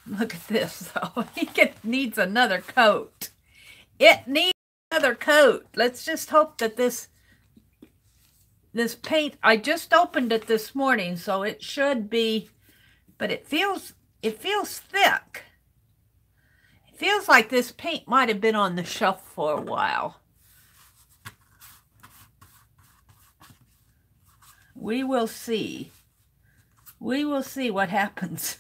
Look at this, though. It needs another coat. It needs another coat. Let's just hope that this paint, I just opened it this morning, so it should be, but it feels thick. It feels like this paint might have been on the shelf for a while. We will see. We will see what happens.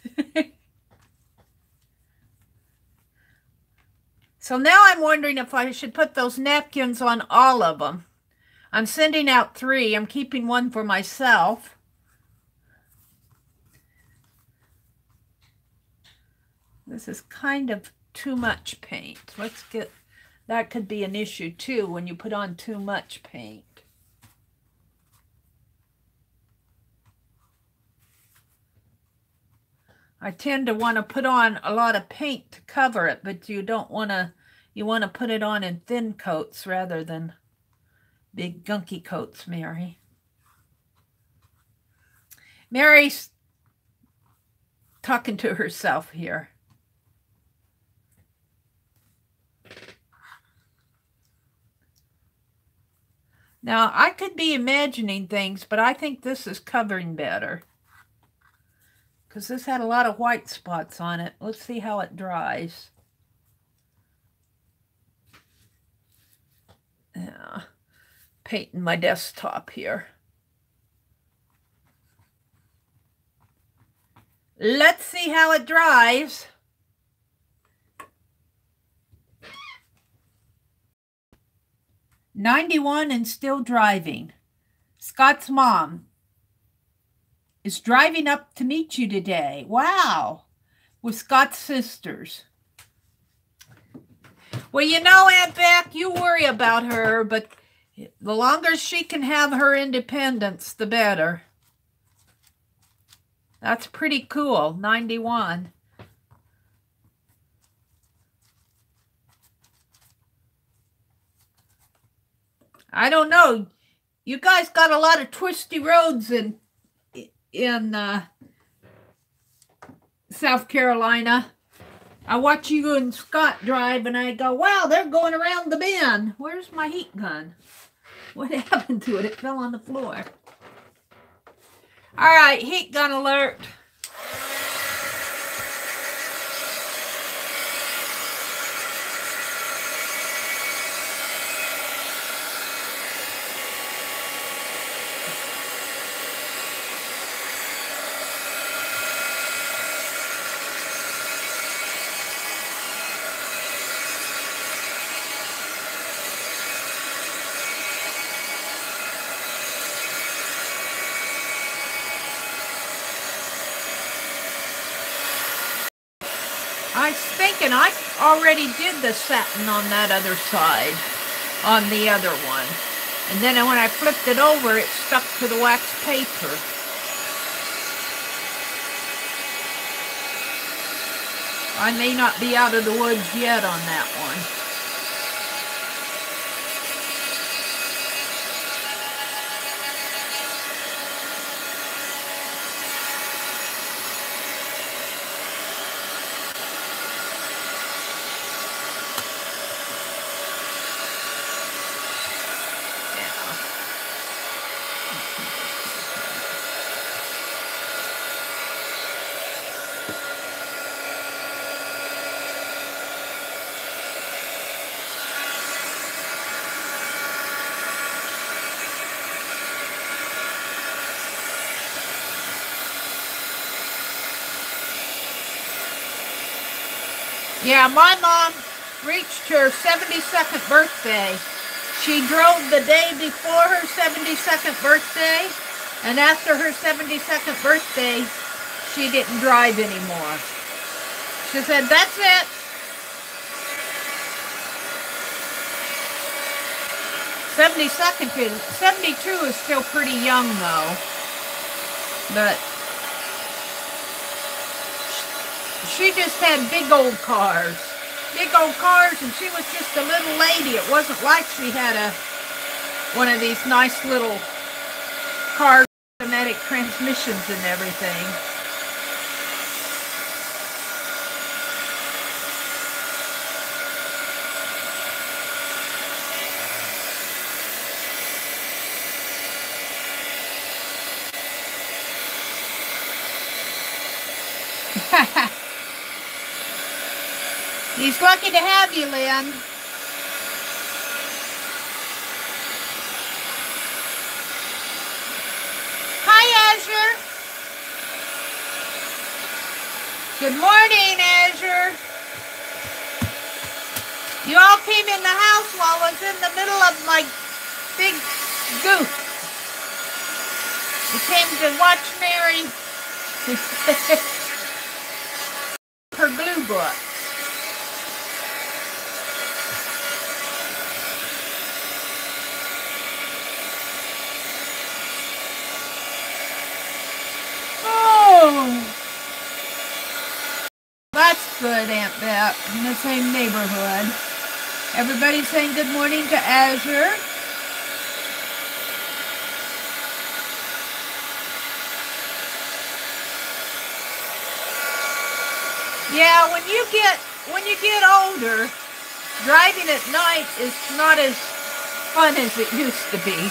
So now I'm wondering if I should put those napkins on all of them. I'm sending out 3. I'm keeping 1 for myself. This is kind of too much paint. Let's get, that could be an issue too when you put on too much paint. I tend to want to put on a lot of paint to cover it, but you don't want to, you want to put it on in thin coats rather than big gunky coats, Mary. Mary's talking to herself here. Now, I could be imagining things, but I think this is covering better. Because this had a lot of white spots on it. Let's see how it dries. Yeah, painting my desktop here. Let's see how it dries. "91 and still driving. Scott's mom is driving up to meet you today." Wow. With Scott's sisters. Well, you know, Aunt Beck, you worry about her, but the longer she can have her independence, the better. That's pretty cool, 91. I don't know. You guys got a lot of twisty roads in South Carolina. I watch you and Scott drive, and I go, wow, they're going around the bend. Where's my heat gun? What happened to it? It fell on the floor. All right, heat gun alert. I was thinking I already did the satin on that other side, on the other one. And then when I flipped it over, it stuck to the wax paper. I may not be out of the woods yet on that one. Yeah, my mom reached her 72nd birthday. She drove the day before her 72nd birthday, and after her 72nd birthday, she didn't drive anymore. She said, that's it. '72 is still pretty young though, but she just had big old cars, and she was just a little lady. It wasn't like she had one of these nice little cars, automatic transmissions and everything. He's lucky to have you, Lynn. Hi, Azure. Good morning, Azure. You all came in the house while I was in the middle of my big goof. You came to watch Meri her glue book. That's good, Aunt Bet, in the same neighborhood. Everybody's saying good morning to Azure. Yeah, when you get older, driving at night is not as fun as it used to be.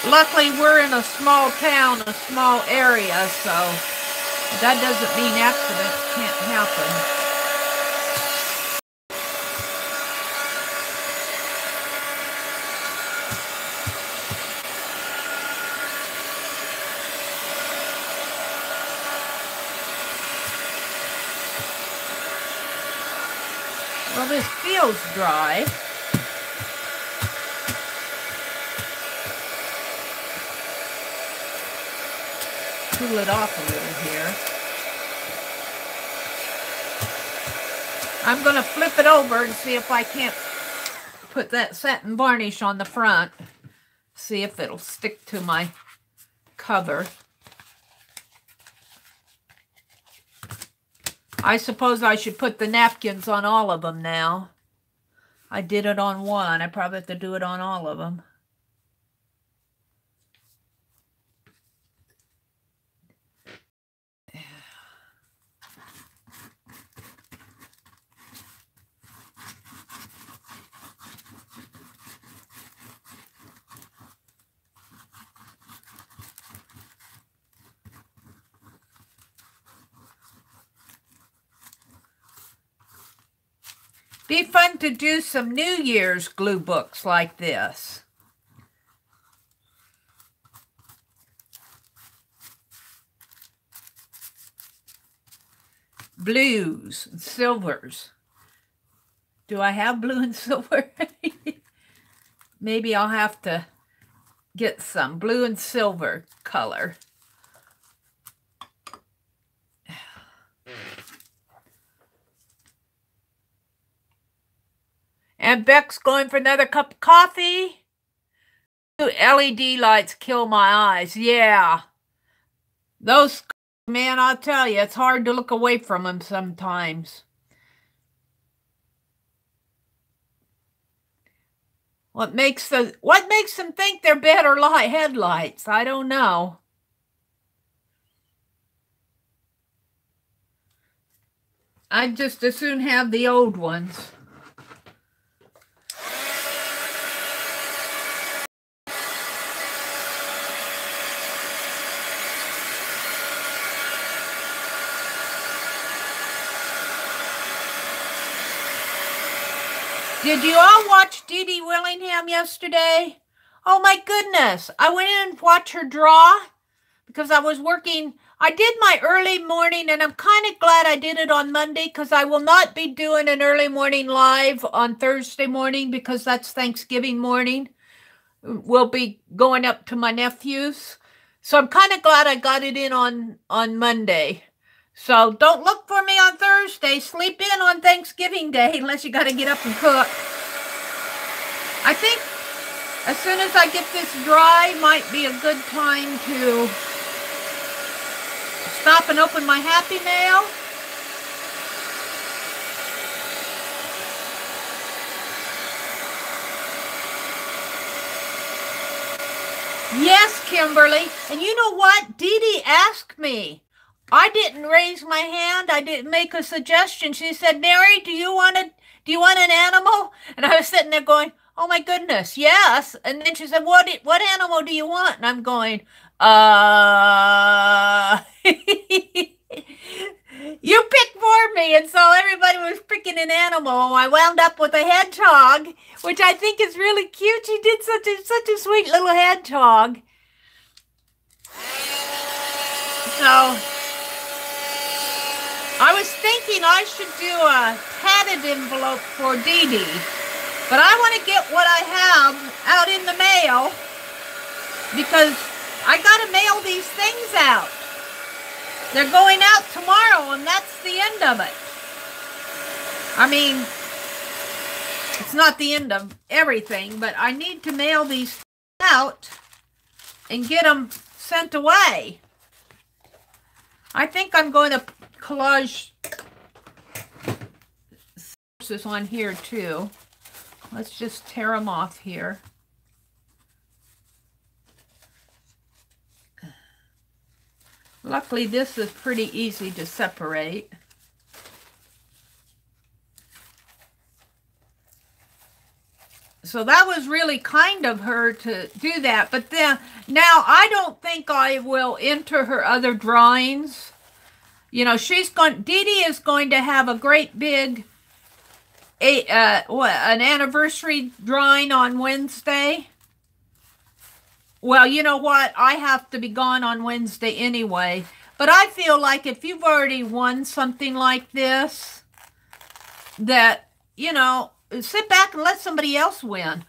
Luckily, we're in a small town, a small area, so that doesn't mean accidents can't happen. Well, this feels dry. Cool it off a little here. I'm going to flip it over and see if I can't put that satin varnish on the front. See if it'll stick to my cover. I suppose I should put the napkins on all of them now. I did it on one. I probably have to do it on all of them. Be fun to do some New Year's glue books like this. Blues and silvers. Do I have blue and silver? Maybe I'll have to get some blue and silver color. And Beck's going for another cup of coffee. LED lights kill my eyes. Yeah. Those, man, I'll tell you, it's hard to look away from them sometimes. What makes them think they're better headlights? I don't know. I'd just as soon have the old ones. Did you all watch Dee Dee Willingham yesterday? Oh my goodness. I went in and watched her draw because I was working. I did my early morning, and I'm kind of glad I did it on Monday because I will not be doing an early morning live on Thursday morning because that's Thanksgiving morning. We'll be going up to my nephew's. So I'm kind of glad I got it in on Monday. So don't look for me on Thursday. Sleep in on Thanksgiving Day unless you got to get up and cook. I think as soon as I get this dry, might be a good time to stop and open my Happy Mail. Yes, Kimberly. And you know what? Dee Dee asked me. I didn't raise my hand. I didn't make a suggestion. She said, "Meri, do you want an animal?" And I was sitting there going, "Oh my goodness, yes." And then she said, "What animal do you want?" And I'm going, you picked for me. And so everybody was picking an animal. I wound up with a hedgehog, which I think is really cute. She did such a sweet little hedgehog. So I was thinking I should do a padded envelope for Dee Dee, but I want to get what I have out in the mail because I got to mail these things out. They're going out tomorrow, and that's the end of it. I mean, it's not the end of everything, but I need to mail these out and get them sent away. I think I'm going to collage sources on here too. Let's just tear them off here. Luckily, this is pretty easy to separate. So that was really kind of her to do that. But then, now I don't think I will enter her other drawings. You know, Dee Dee is going to have a great big, an anniversary drawing on Wednesday. Well, you know what? I have to be gone on Wednesday anyway. But I feel like if you've already won something like this, that, you know, sit back and let somebody else win.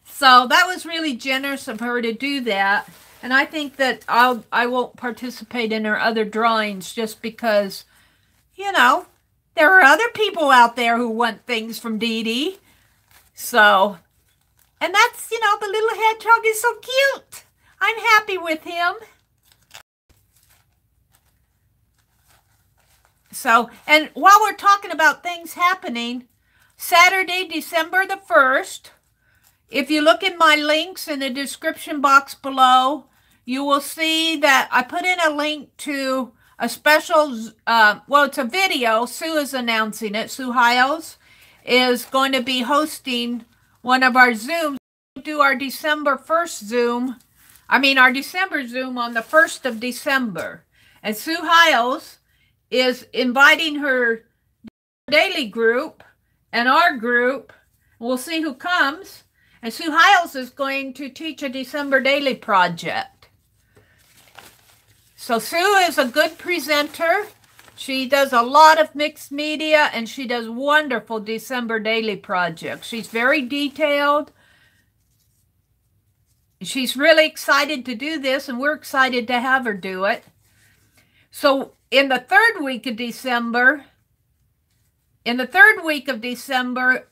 So that was really generous of her to do that. And I think that I won't participate in her other drawings just because, you know, there are other people out there who want things from Dee Dee. So, and that's, you know, the little hedgehog is so cute. I'm happy with him. So, and while we're talking about things happening, Saturday, December the 1st, if you look in my links in the description box below, you will see that I put in a link to a special, well, it's a video. Sue is announcing it. Sue Hiles is going to be hosting one of our Zooms. We do our December 1st Zoom. Our December Zoom on the 1st of December. And Sue Hiles is inviting her daily group and our group. We'll see who comes. And Sue Hiles is going to teach a December daily project. So Sue is a good presenter. She does a lot of mixed media, and she does wonderful December daily projects. She's very detailed. She's really excited to do this, and we're excited to have her do it. So in the third week of December,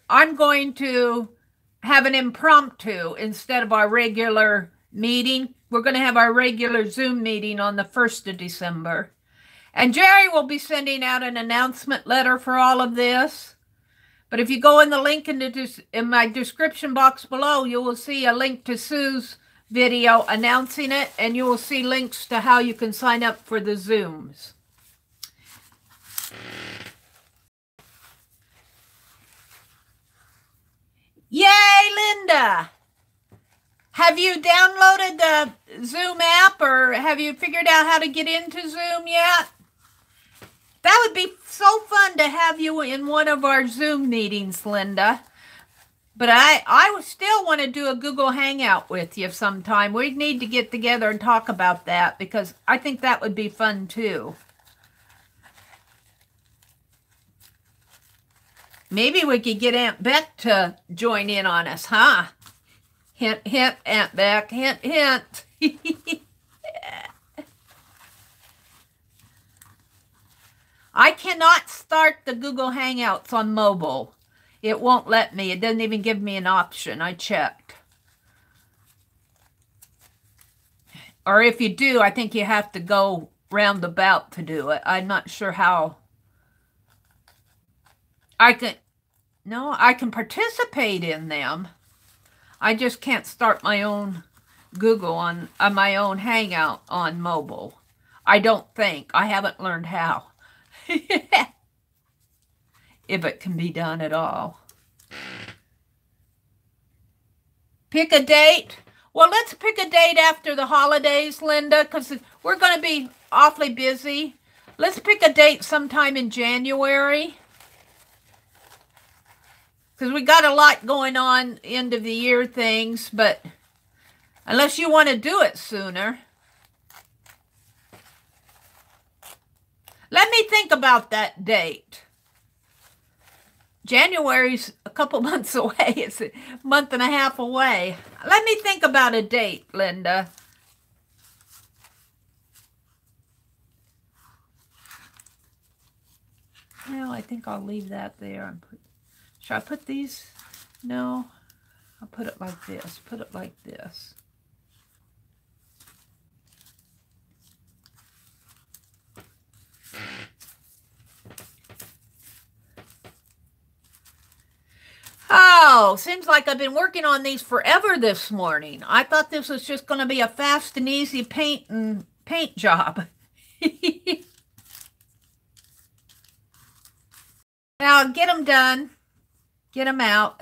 I'm going to have an impromptu instead of our regular meeting. We're going to have our regular Zoom meeting on the 1st of December. And Jeri will be sending out an announcement letter for all of this. But if you go in the link in my description box below, you will see a link to Sue's video announcing it, and you will see links to how you can sign up for the Zooms. Yay, Linda! Have you downloaded the Zoom app, or have you figured out how to get into Zoom yet? That would be so fun to have you in one of our Zoom meetings, Linda. But I still want to do a Google Hangout with you sometime. We need to get together and talk about that, because I think that would be fun too. Maybe we could get Aunt Beck to join in on us, huh? Hint, hint, Aunt Beck, hint, hint. I cannot start the Google Hangouts on mobile. It won't let me. It doesn't even give me an option. I checked. Or if you do, I think you have to go roundabout to do it. I'm not sure how. I can participate in them. I just can't start my own Google on my own Hangout on mobile. I don't think. I haven't learned how. If it can be done at all. Pick a date. Well, let's pick a date after the holidays, Linda, because we're going to be awfully busy. Let's pick a date sometime in January, because we got a lot going on, end of the year things, but unless you want to do it sooner. Let me think about that date. January's a couple months away. It's a month and a half away. Let me think about a date, Linda. Well, I think I'll leave that there. Should I put these? No. I'll put it like this. Put it like this. Oh, seems like I've been working on these forever this morning. I thought this was just going to be a fast and easy paint job. Now, get them done. Get them out.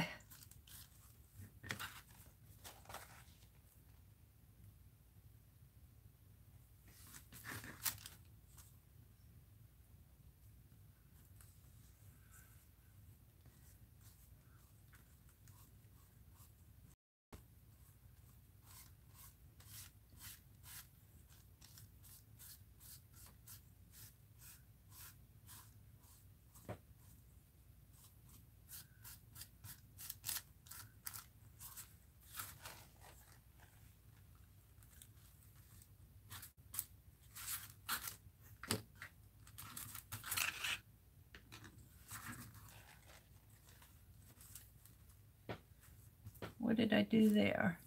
What did I do there?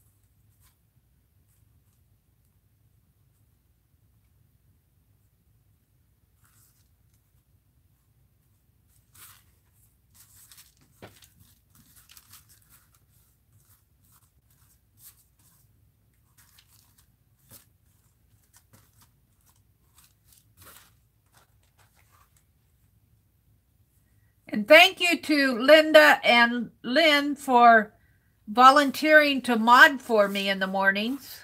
And thank you to Linda and Lynn for volunteering to mod for me in the mornings.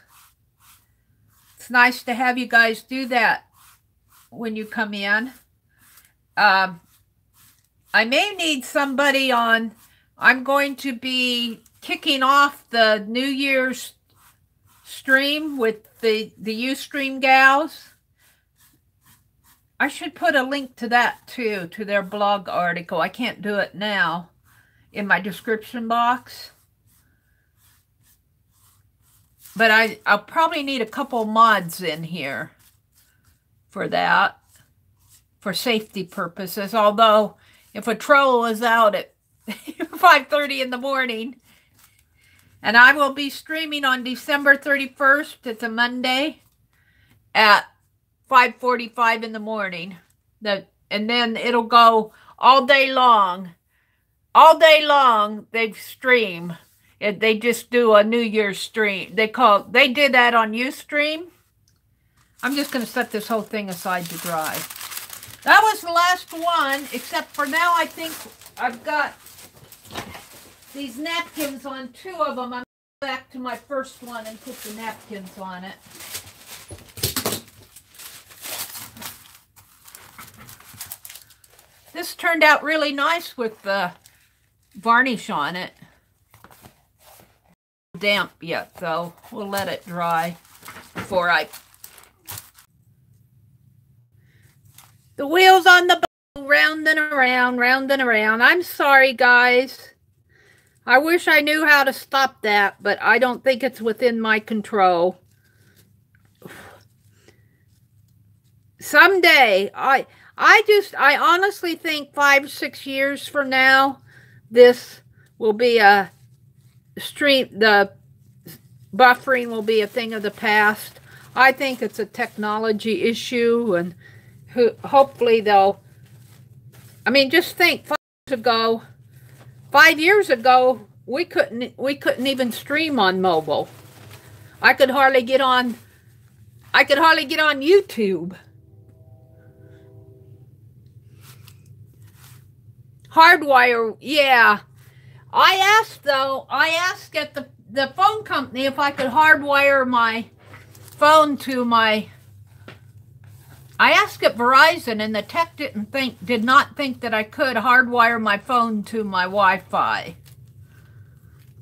It's nice to have you guys do that when you come in. I may need somebody on. I'm going to be kicking off the New Year's stream with the Ustream gals. I should put a link to that too, to their blog article. I can't do it now in my description box. But I'll probably need a couple mods in here for that, for safety purposes. Although, if a troll is out at 5:30 in the morning, and I will be streaming on December 31st, it's a Monday, at 5:45 in the morning. And then it'll go all day long. All day long, they stream. They just do a New Year's stream. They did that on Ustream. I'm just going to set this whole thing aside to dry. That was the last one, except for now I think I've got these napkins on 2 of them. I'm going to go back to my first one and put the napkins on it. This turned out really nice with the varnish on it. Damp yet, though. We'll let it dry before I... The wheels on the boat, round and around, round and around. I'm sorry, guys. I wish I knew how to stop that, but I don't think it's within my control. Someday, I honestly think 5 6 years from now, this will be a stream. The buffering will be a thing of the past. I think it's a technology issue, and hopefully they'll. I mean, just think, 5 years ago, we couldn't even stream on mobile. I could hardly get on YouTube. Hardwire, yeah. I asked at the phone company if I could hardwire my phone to my... I asked at Verizon, and the tech did not think that I could hardwire my phone to my Wi-Fi.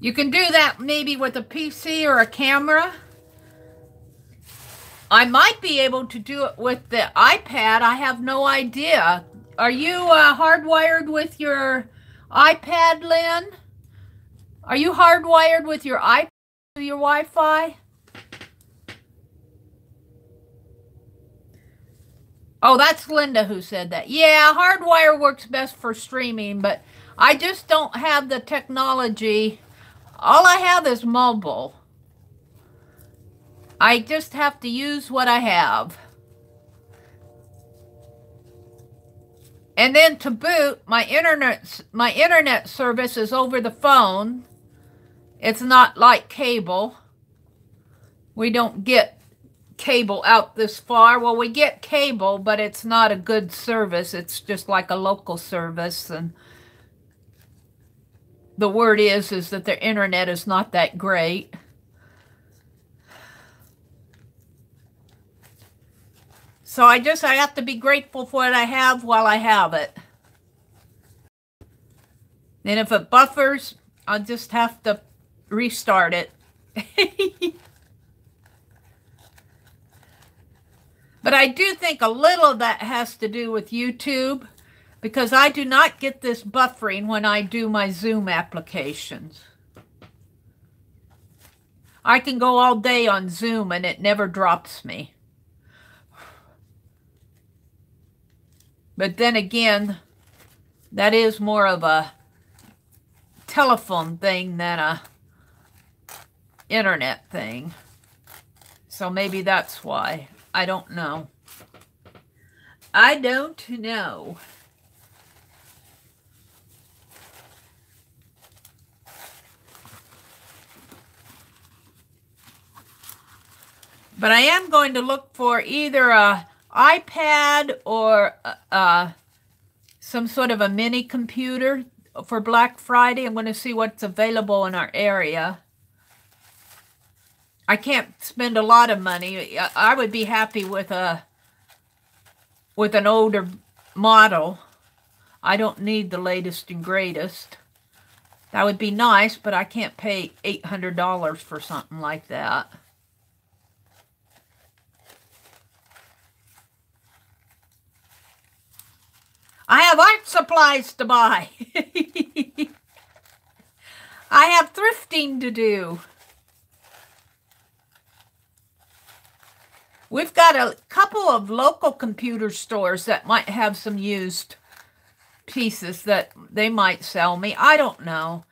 You can do that maybe with a PC or a camera. I might be able to do it with the iPad. I have no idea. Are you hardwired with your iPad, Lynn? Are you hardwired with your iPad to your Wi-Fi? Oh, that's Linda who said that. Yeah, hardwire works best for streaming, but I just don't have the technology. All I have is mobile. I just have to use what I have. And then to boot, my internet service is over the phone. It's not like cable. We don't get cable out this far. Well, we get cable, but it's not a good service. It's just like a local service, and the word is that their internet is not that great. So I have to be grateful for what I have while I have it. And if it buffers, I'll just have to restart it. But I do think a little of that has to do with YouTube, because I do not get this buffering when I do my Zoom applications. I can go all day on Zoom and it never drops me. But then again, that is more of a telephone thing than a internet thing. So maybe that's why. I don't know. I don't know. But I am going to look for either a iPad or some sort of a mini computer for Black Friday. I'm going to see what's available in our area. I can't spend a lot of money. I would be happy with an older model. I don't need the latest and greatest. That would be nice, but I can't pay $800 for something like that. I have art supplies to buy. I have thrifting to do. We've got a couple of local computer stores that might have some used pieces that they might sell me. I don't know.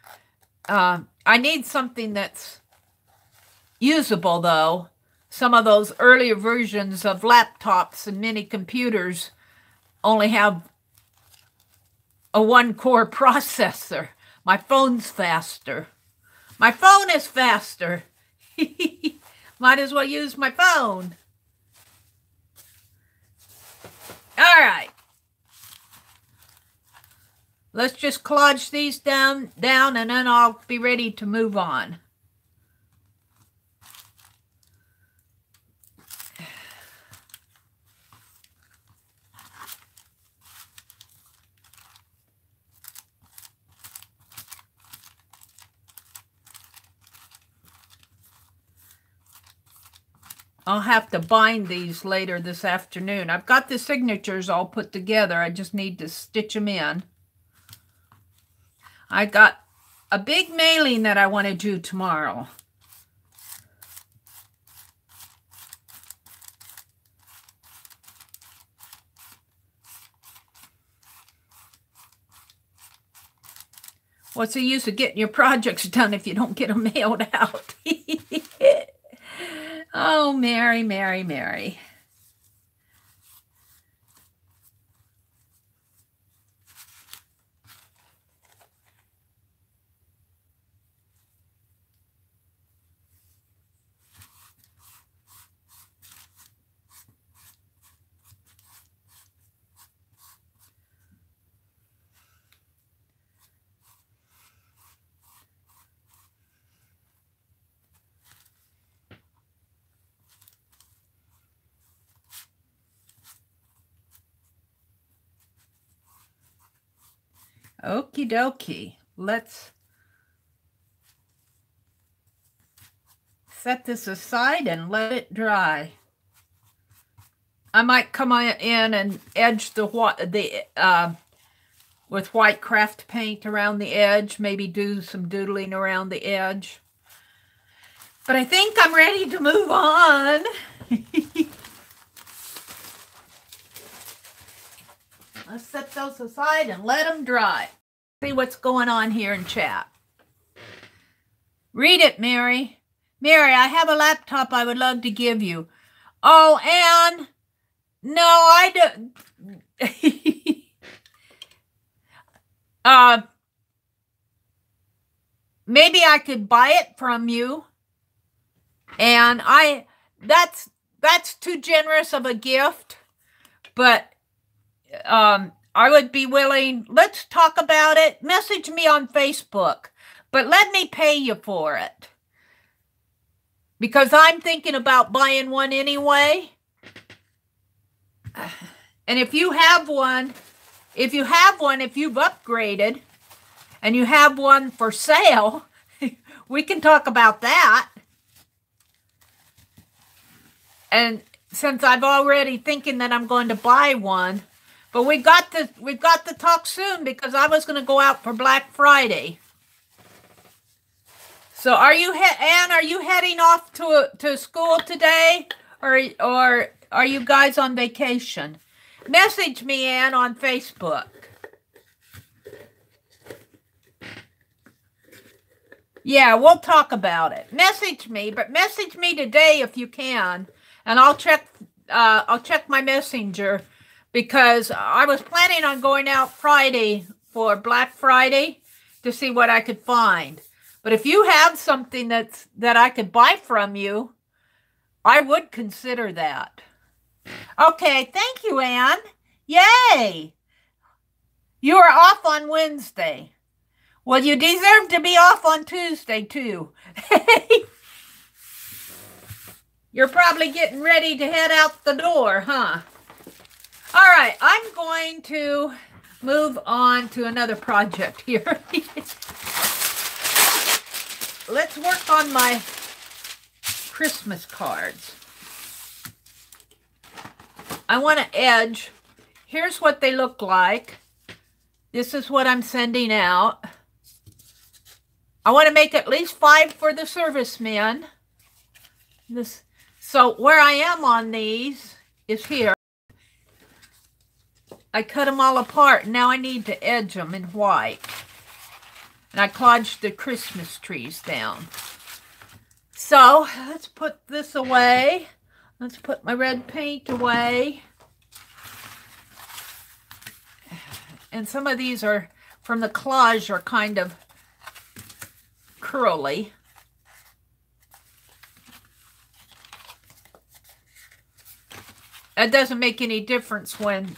I need something that's usable, though. Some of those earlier versions of laptops and mini computers only have a one-core processor. My phone's faster. My phone is faster. Might as well use my phone. All right. Let's just collage these down, and then I'll be ready to move on. I'll have to bind these later this afternoon. I've got the signatures all put together. I just need to stitch them in. I got a big mailing that I want to do tomorrow. What's the use of getting your projects done if you don't get them mailed out? Oh, Mary, Mary, Mary. Okie dokie. Let's set this aside and let it dry. I might come in and edge with white craft paint around the edge, maybe do some doodling around the edge. But I think I'm ready to move on. Let's set those aside and let them dry. See what's going on here in chat. Read it, Mary. Mary, I have a laptop I would love to give you. Oh, Anne. No, I don't. Maybe I could buy it from you. And that's too generous of a gift. But I would be willing. Let's talk about it. Message me on Facebook. But let me pay you for it. Because I'm thinking about buying one anyway. And if you have one, if you've upgraded and you have one for sale, we can talk about that. And since I've already thinking that I'm going to buy one, but we've got to talk soon because I was going to go out for Black Friday. So are you, Anne, are you heading off to school today? Or are you guys on vacation? Message me, Anne, on Facebook. Yeah, we'll talk about it. Message me, but message me today if you can, and I'll check my messenger because I was planning on going out Friday for Black Friday to see what I could find. But if you have something that I could buy from you, I would consider that. Okay, thank you, Anne. Yay! You are off on Wednesday. Well, you deserve to be off on Tuesday, too. You're probably getting ready to head out the door, huh? All right, I'm going to move on to another project here. Let's work on my Christmas cards. I want to edge. Here's what they look like. This is what I'm sending out. I want to make at least 5 for the servicemen. So where I am on these is here. I cut them all apart. Now I need to edge them in white. And I collaged the Christmas trees down. So let's put this away. Let's put my red paint away. And some of these are from the collage are kind of curly. It doesn't make any difference when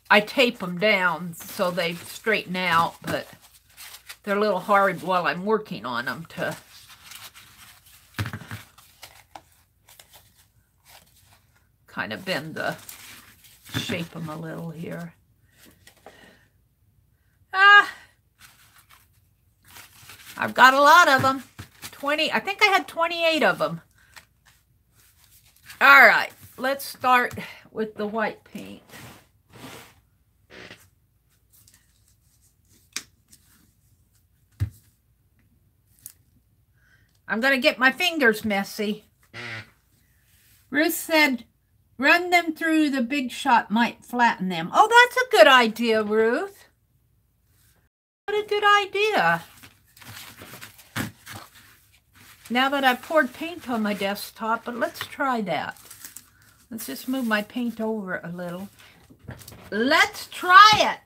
I tape them down so they straighten out, but they're a little hard while I'm working on them to kind of bend the shape them a little here. I've got a lot of them. 20, I think I had 28 of them. All right, let's start with the white paint. I'm going to get my fingers messy. Ruth said, run them through the Big Shot might flatten them. Oh, that's a good idea, Ruth. What a good idea. Now that I've poured paint on my desktop, but let's try that. Let's just move my paint over a little. Let's try it.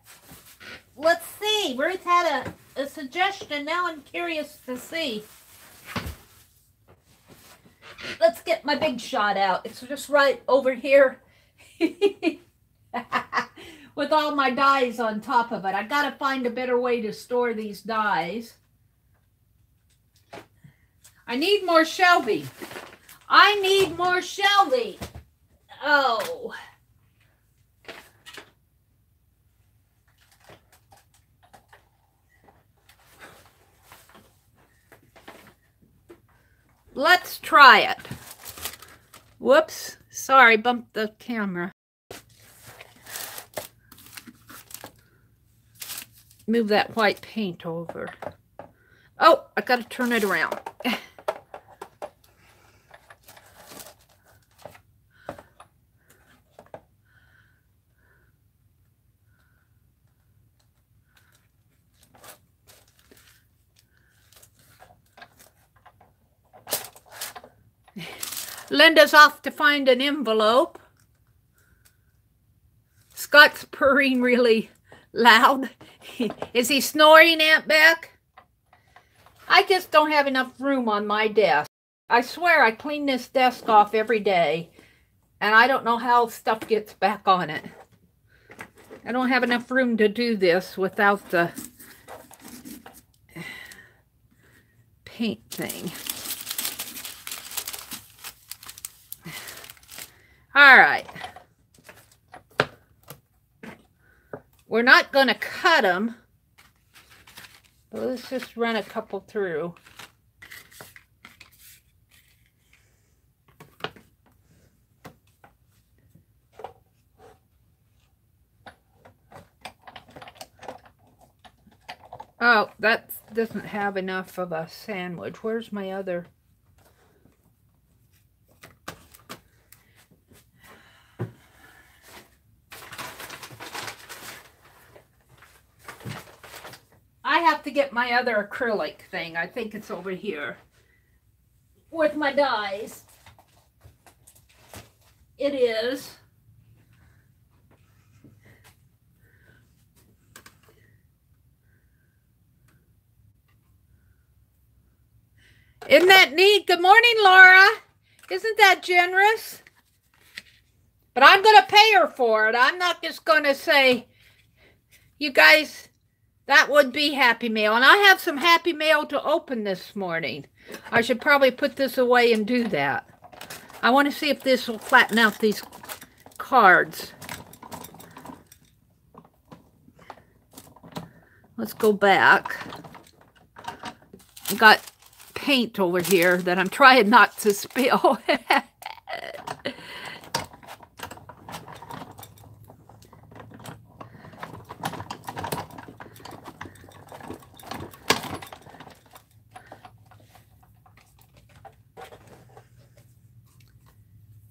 Let's see. Ruth had a suggestion. Now I'm curious to see. Let's get my Big Shot out. It's just right over here with all my dies on top of it. I got to find a better way to store these dies. I need more shelving. I need more shelving. Oh. Let's try it. Whoops. Sorry, bumped the camera. Move that white paint over. Oh, I got to turn it around. Linda's off to find an envelope. Scott's purring really loud. Is he snoring, Aunt Beck? I just don't have enough room on my desk. I swear I clean this desk off every day, and I don't know how stuff gets back on it. I don't have enough room to do this without the paint thing. All right. We're not going to cut them. But let's just run a couple through. Oh, that doesn't have enough of a sandwich. Where's my other? I have to get my other acrylic thing. I think it's over here with my dies. It is. Isn't that neat? Good morning, Laura. Isn't that generous? But I'm going to pay her for it. I'm not just going to say, you guys, that would be Happy Mail. And I have some Happy Mail to open this morning. I should probably put this away and do that. I want to see if this will flatten out these cards. let's go back. I got paint over here that I'm trying not to spill.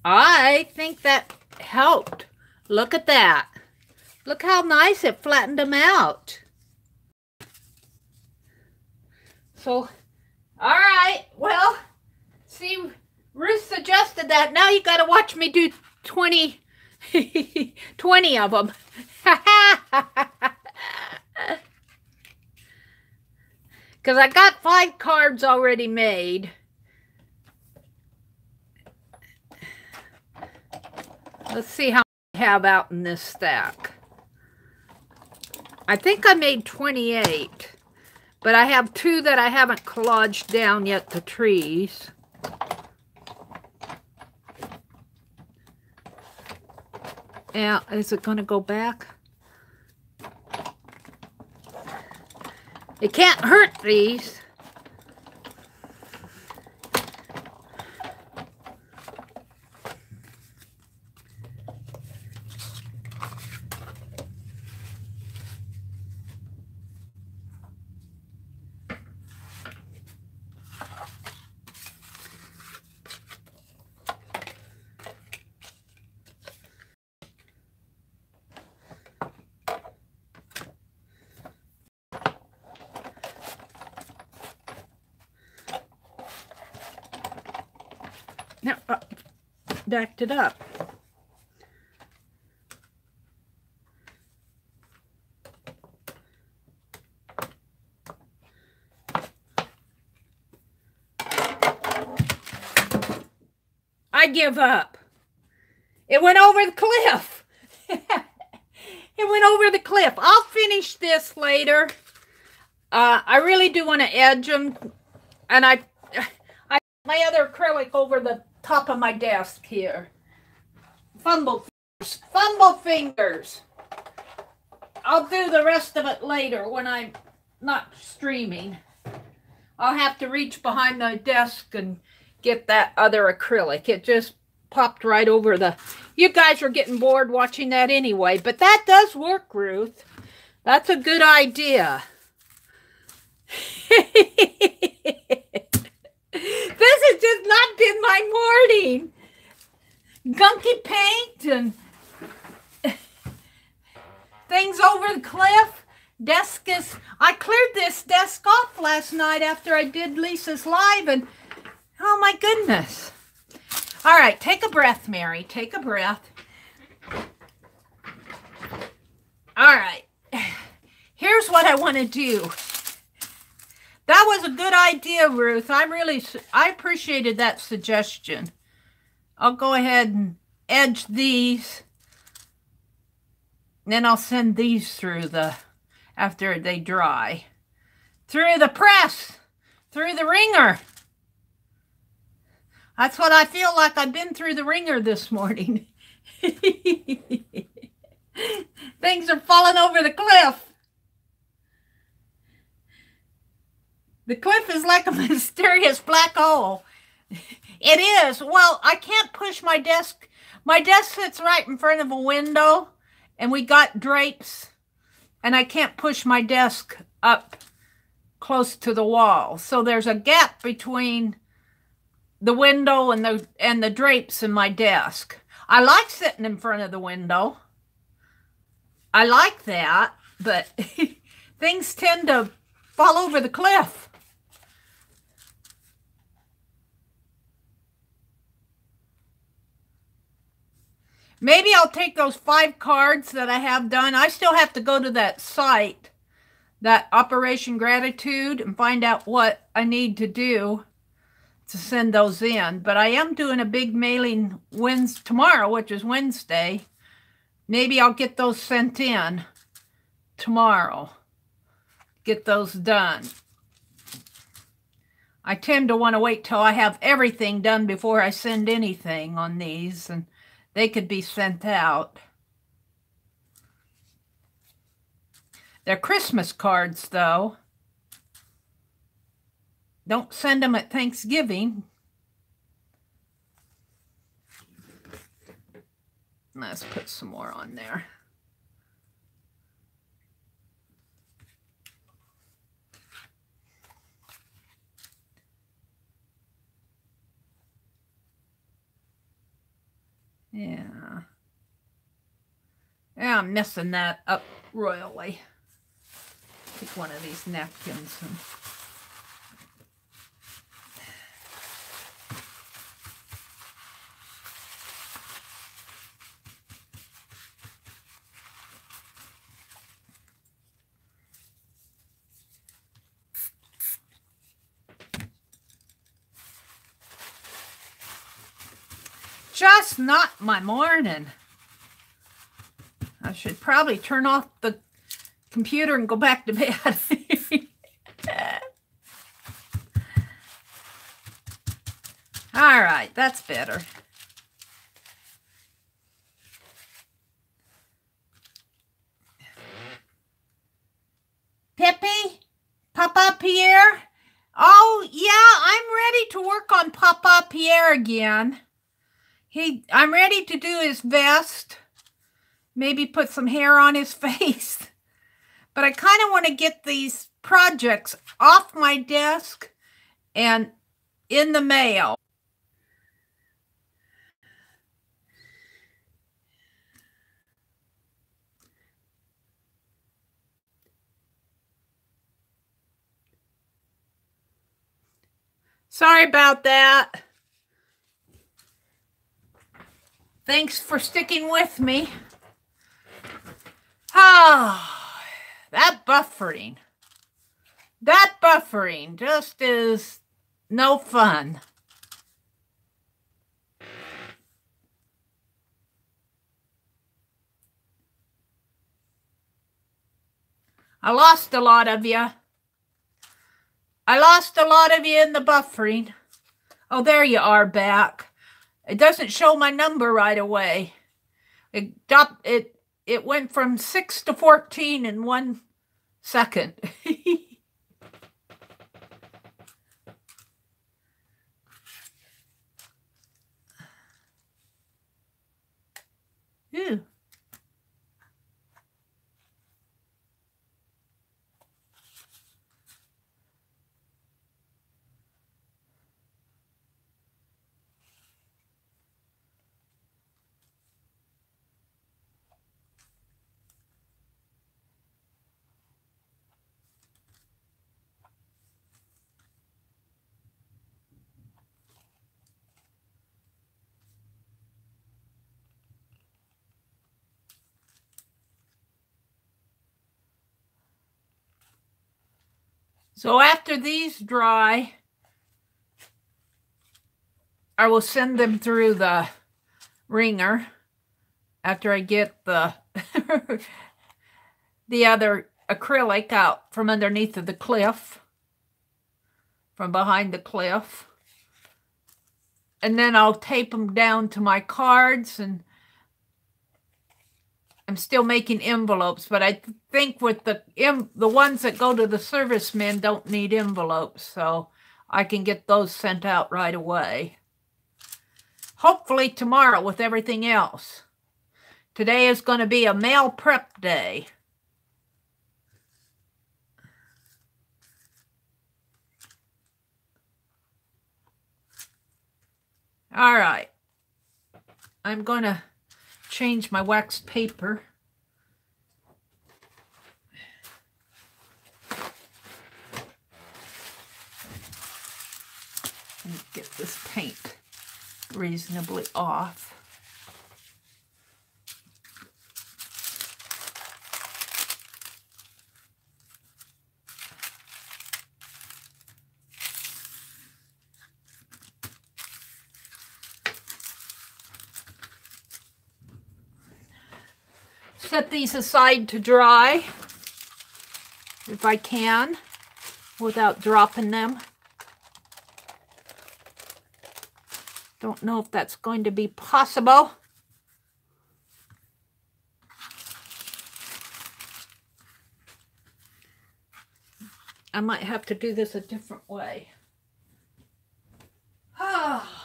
I think that helped. Look at that. Look how nice it flattened them out. So, all right, well, see, Ruth suggested that. Now you got to watch me do 20 of them. Because I got 5 cards already made. Let's see how I have out in this stack. I think I made 28, but I have 2 that I haven't collaged down yet, the trees. Yeah, is it going to go back? It can't hurt these. Now, backed it up. I give up. It went over the cliff. It went over the cliff. I'll finish this later. I really do want to edge them, and I my other acrylic over the top of my desk here. Fumble fingers. Fumble fingers. I'll do the rest of it later when I'm not streaming. I'll have to reach behind the desk and get that other acrylic. It just popped right over the... You guys are getting bored watching that anyway, but that does work, Ruth. That's a good idea. This has just not been my morning. Gunky paint and things over the cliff. Desk is... I cleared this desk off last night after I did Lisa's live, and oh my goodness. All right, take a breath, Meri. Take a breath. All right. Here's what I want to do. That was a good idea, Ruth. I appreciated that suggestion. I'll go ahead and edge these. Then I'll send these through after they dry. Through the press. Through the wringer. That's what I feel like. I've been through the wringer this morning. Things are falling over the cliff. The cliff is like a mysterious black hole. It is. Well, I can't push my desk. My desk sits right in front of a window, and we got drapes, and I can't push my desk up close to the wall. So there's a gap between the window and the drapes in my desk. I like sitting in front of the window. I like that, but things tend to fall over the cliff. Maybe I'll take those 5 cards that I have done. I still have to go to that site, that Operation Gratitude, and find out what I need to do to send those in. But I am doing a big mailing tomorrow, which is Wednesday. Maybe I'll get those sent in tomorrow. Get those done. I tend to want to wait till I have everything done before I send anything on these, and they could be sent out. They're Christmas cards, though. Don't send them at Thanksgiving. Let's put some more on there. Yeah. Yeah, I'm messing that up royally. Take one of these napkins and just not my morning. I should probably turn off the computer and go back to bed. All right, that's better. Pippi? Papa Pierre? Oh, yeah, I'm ready to work on Papa Pierre again. I'm ready to do his vest. Maybe put some hair on his face. But I kind of want to get these projects off my desk and in the mail. Sorry about that. Thanks for sticking with me. Ah, that buffering just is no fun. I lost a lot of you. I lost a lot of you in the buffering. Oh, there you are back. It doesn't show my number right away. It went from 6 to 14 in 1 second. Ew. So after these dry, I will send them through the wringer after I get the the other acrylic out from underneath of the cliff, from behind the cliff. And then I'll tape them down to my cards, and I'm still making envelopes, but I think with the ones that go to the servicemen don't need envelopes, so I can get those sent out right away. Hopefully tomorrow with everything else. Today is going to be a mail prep day. All right. I'm going to change my waxed paper. And get this paint reasonably off. Set these aside to dry, if I can, without dropping them. Don't know if that's going to be possible. I might have to do this a different way. Oh.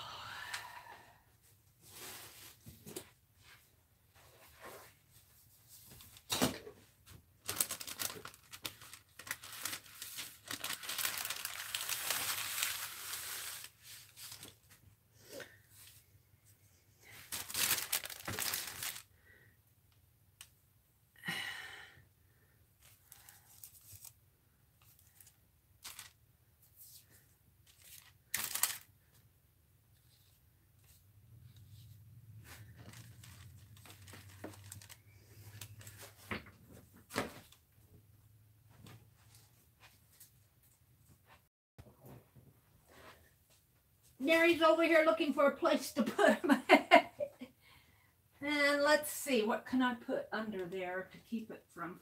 Meri's over here looking for a place to put him. And let's see, what can I put under there to keep it from...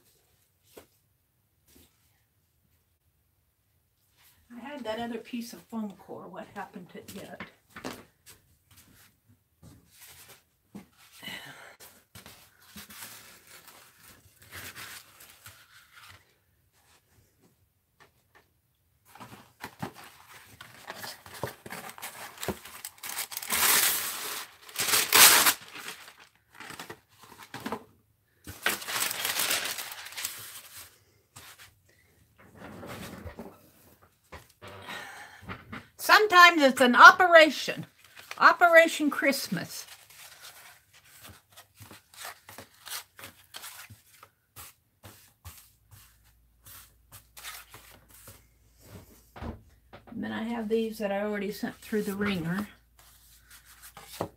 I had that other piece of foam core. What happened to it? Sometimes it's an operation. Operation Christmas. And then I have these that I already sent through the ringer. All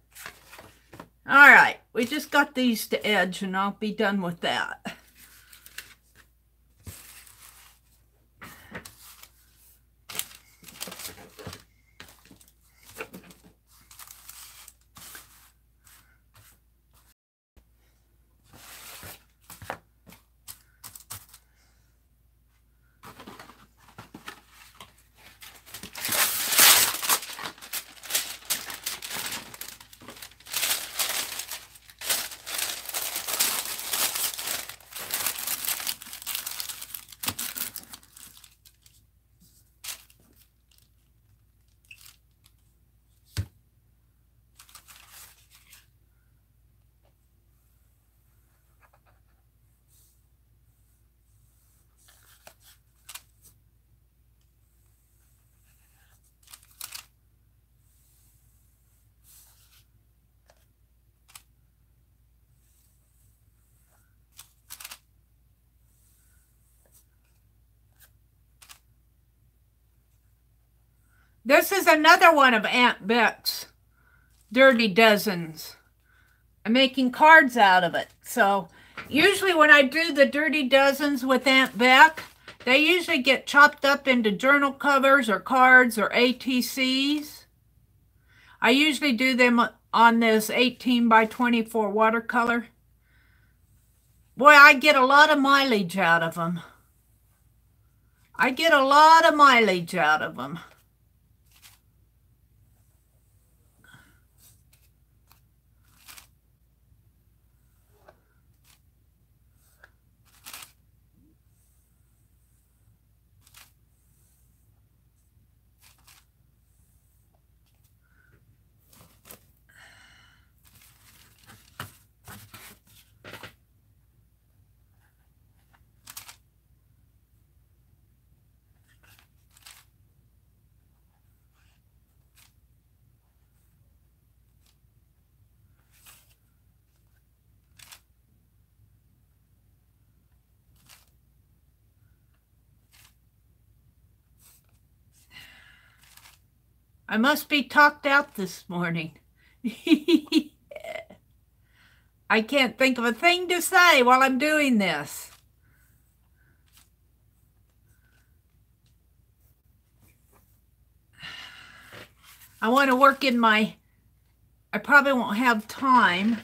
right, we just got these to edge and I'll be done with that. This is another one of Aunt Bet's Dirty Dozens. I'm making cards out of it. So usually when I do the Dirty Dozens with Aunt Bet, they usually get chopped up into journal covers or cards or ATCs. I usually do them on this 18 by 24 watercolor. Boy, I get a lot of mileage out of them. I get a lot of mileage out of them. I must be talked out this morning. I can't think of a thing to say while I'm doing this. I want to work in my... I probably won't have time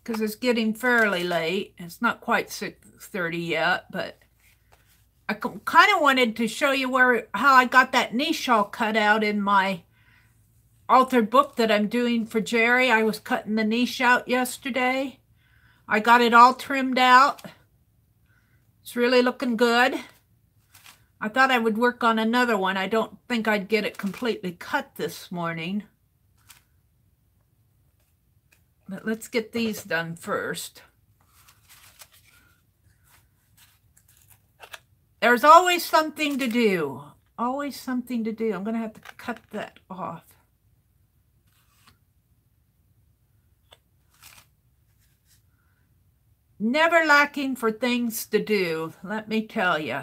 because it's getting fairly late. It's not quite 6:30 yet, but I kind of wanted to show you how I got that niche all cut out in my authored book that I'm doing for Jeri. I was cutting the niche out yesterday. I got it all trimmed out. It's really looking good. I thought I would work on another one. I don't think I'd get it completely cut this morning. But let's get these done first. There's always something to do. Always something to do. I'm going to have to cut that off. Never lacking for things to do, let me tell you.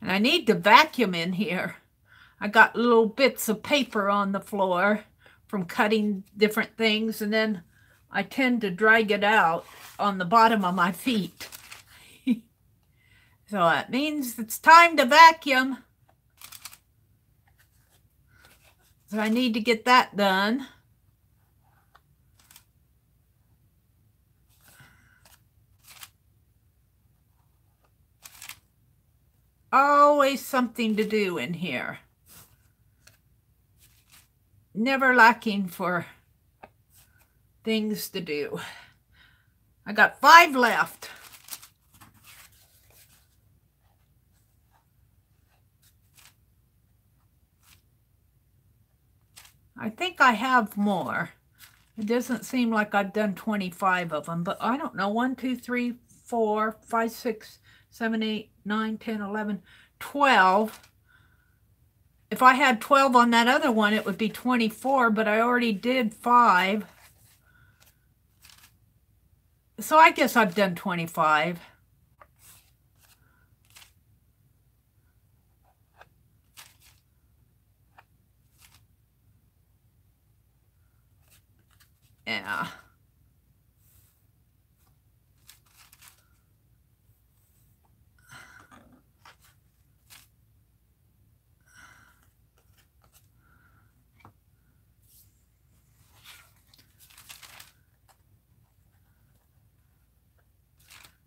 And I need to vacuum in here. I got little bits of paper on the floor from cutting different things, and then I tend to drag it out on the bottom of my feet. So that means it's time to vacuum. So I need to get that done. Always something to do in here. Never lacking for things to do. I got 5 left. I think I have more. It doesn't seem like I've done 25 of them, but I don't know. 1, 2, 3, 4, 5, 6, 7, 8, 9, 10, 11, 12. If I had 12 on that other one, it would be 24, but I already did 5. So I guess I've done 25. Yeah.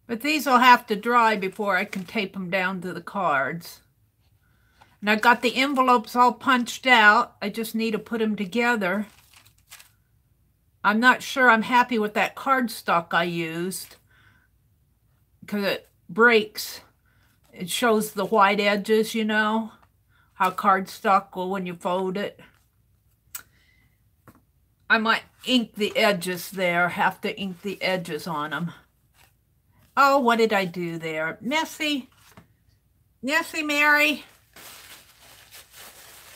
But these will have to dry before I can tape them down to the cards. And I've got the envelopes all punched out. I just need to put them together. I'm not sure I'm happy with that cardstock I used because it breaks. It shows the white edges, you know, how cardstock will when you fold it. I might ink the edges there, have to ink the edges on them. Oh, what did I do there? Messy. Messy, Mary.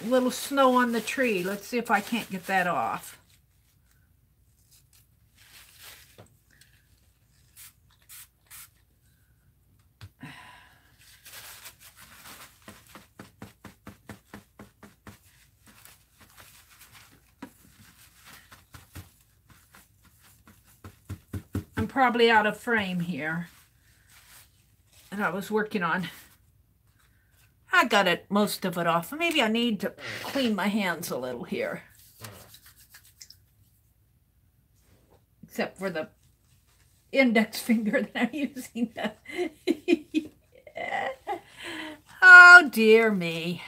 A little snow on the tree. Let's see if I can't get that off. I'm probably out of frame here. And I was working on, I got it, most of it off. Maybe I need to clean my hands a little here. Except for the index finger that I'm using. Oh, dear me.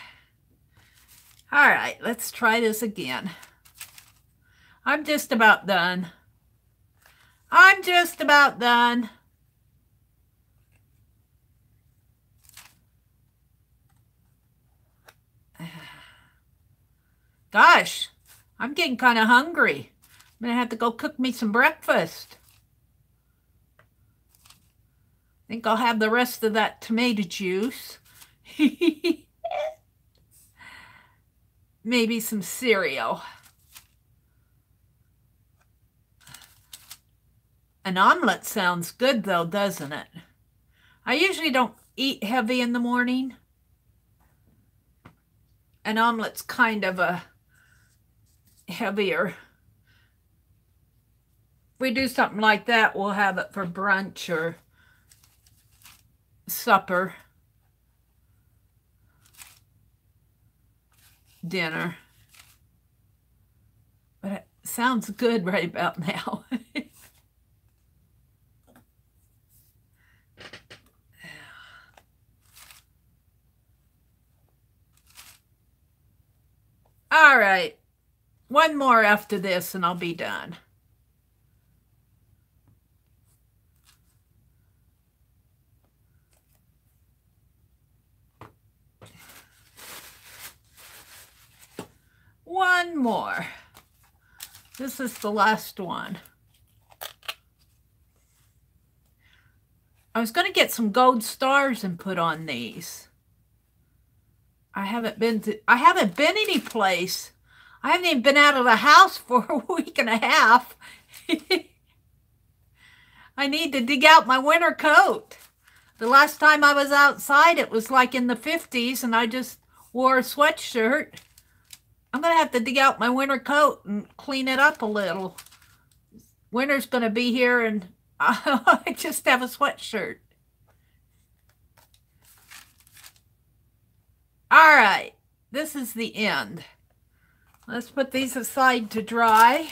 All right, let's try this again. I'm just about done. I'm just about done. Gosh, I'm getting kind of hungry. I'm going to have to go cook me some breakfast. I think I'll have the rest of that tomato juice. Maybe some cereal. An omelet sounds good though, doesn't it? I usually don't eat heavy in the morning. An omelet's kind of a heavier. If we do something like that, we'll have it for brunch or supper, dinner. But it sounds good right about now. All right. One more after this and I'll be done. One more. This is the last one. I was going to get some gold stars and put on these. I haven't been any place. I haven't even been out of the house for a week and a half. I need to dig out my winter coat. The last time I was outside, it was like in the 50s, and I just wore a sweatshirt. I'm going to have to dig out my winter coat and clean it up a little. Winter's going to be here, and I just have a sweatshirt. All right, this is the end. Let's put these aside to dry.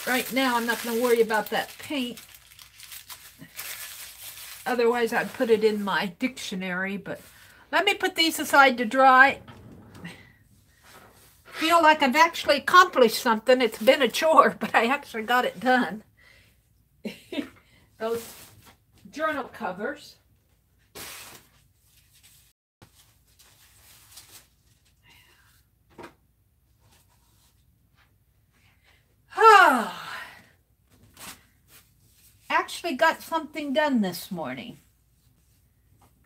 Right now, I'm not going to worry about that paint. Otherwise, I'd put it in my dictionary, but let me put these aside to dry. Feel like I've actually accomplished something. It's been a chore, but I actually got it done. Those journal covers. Actually got something done this morning.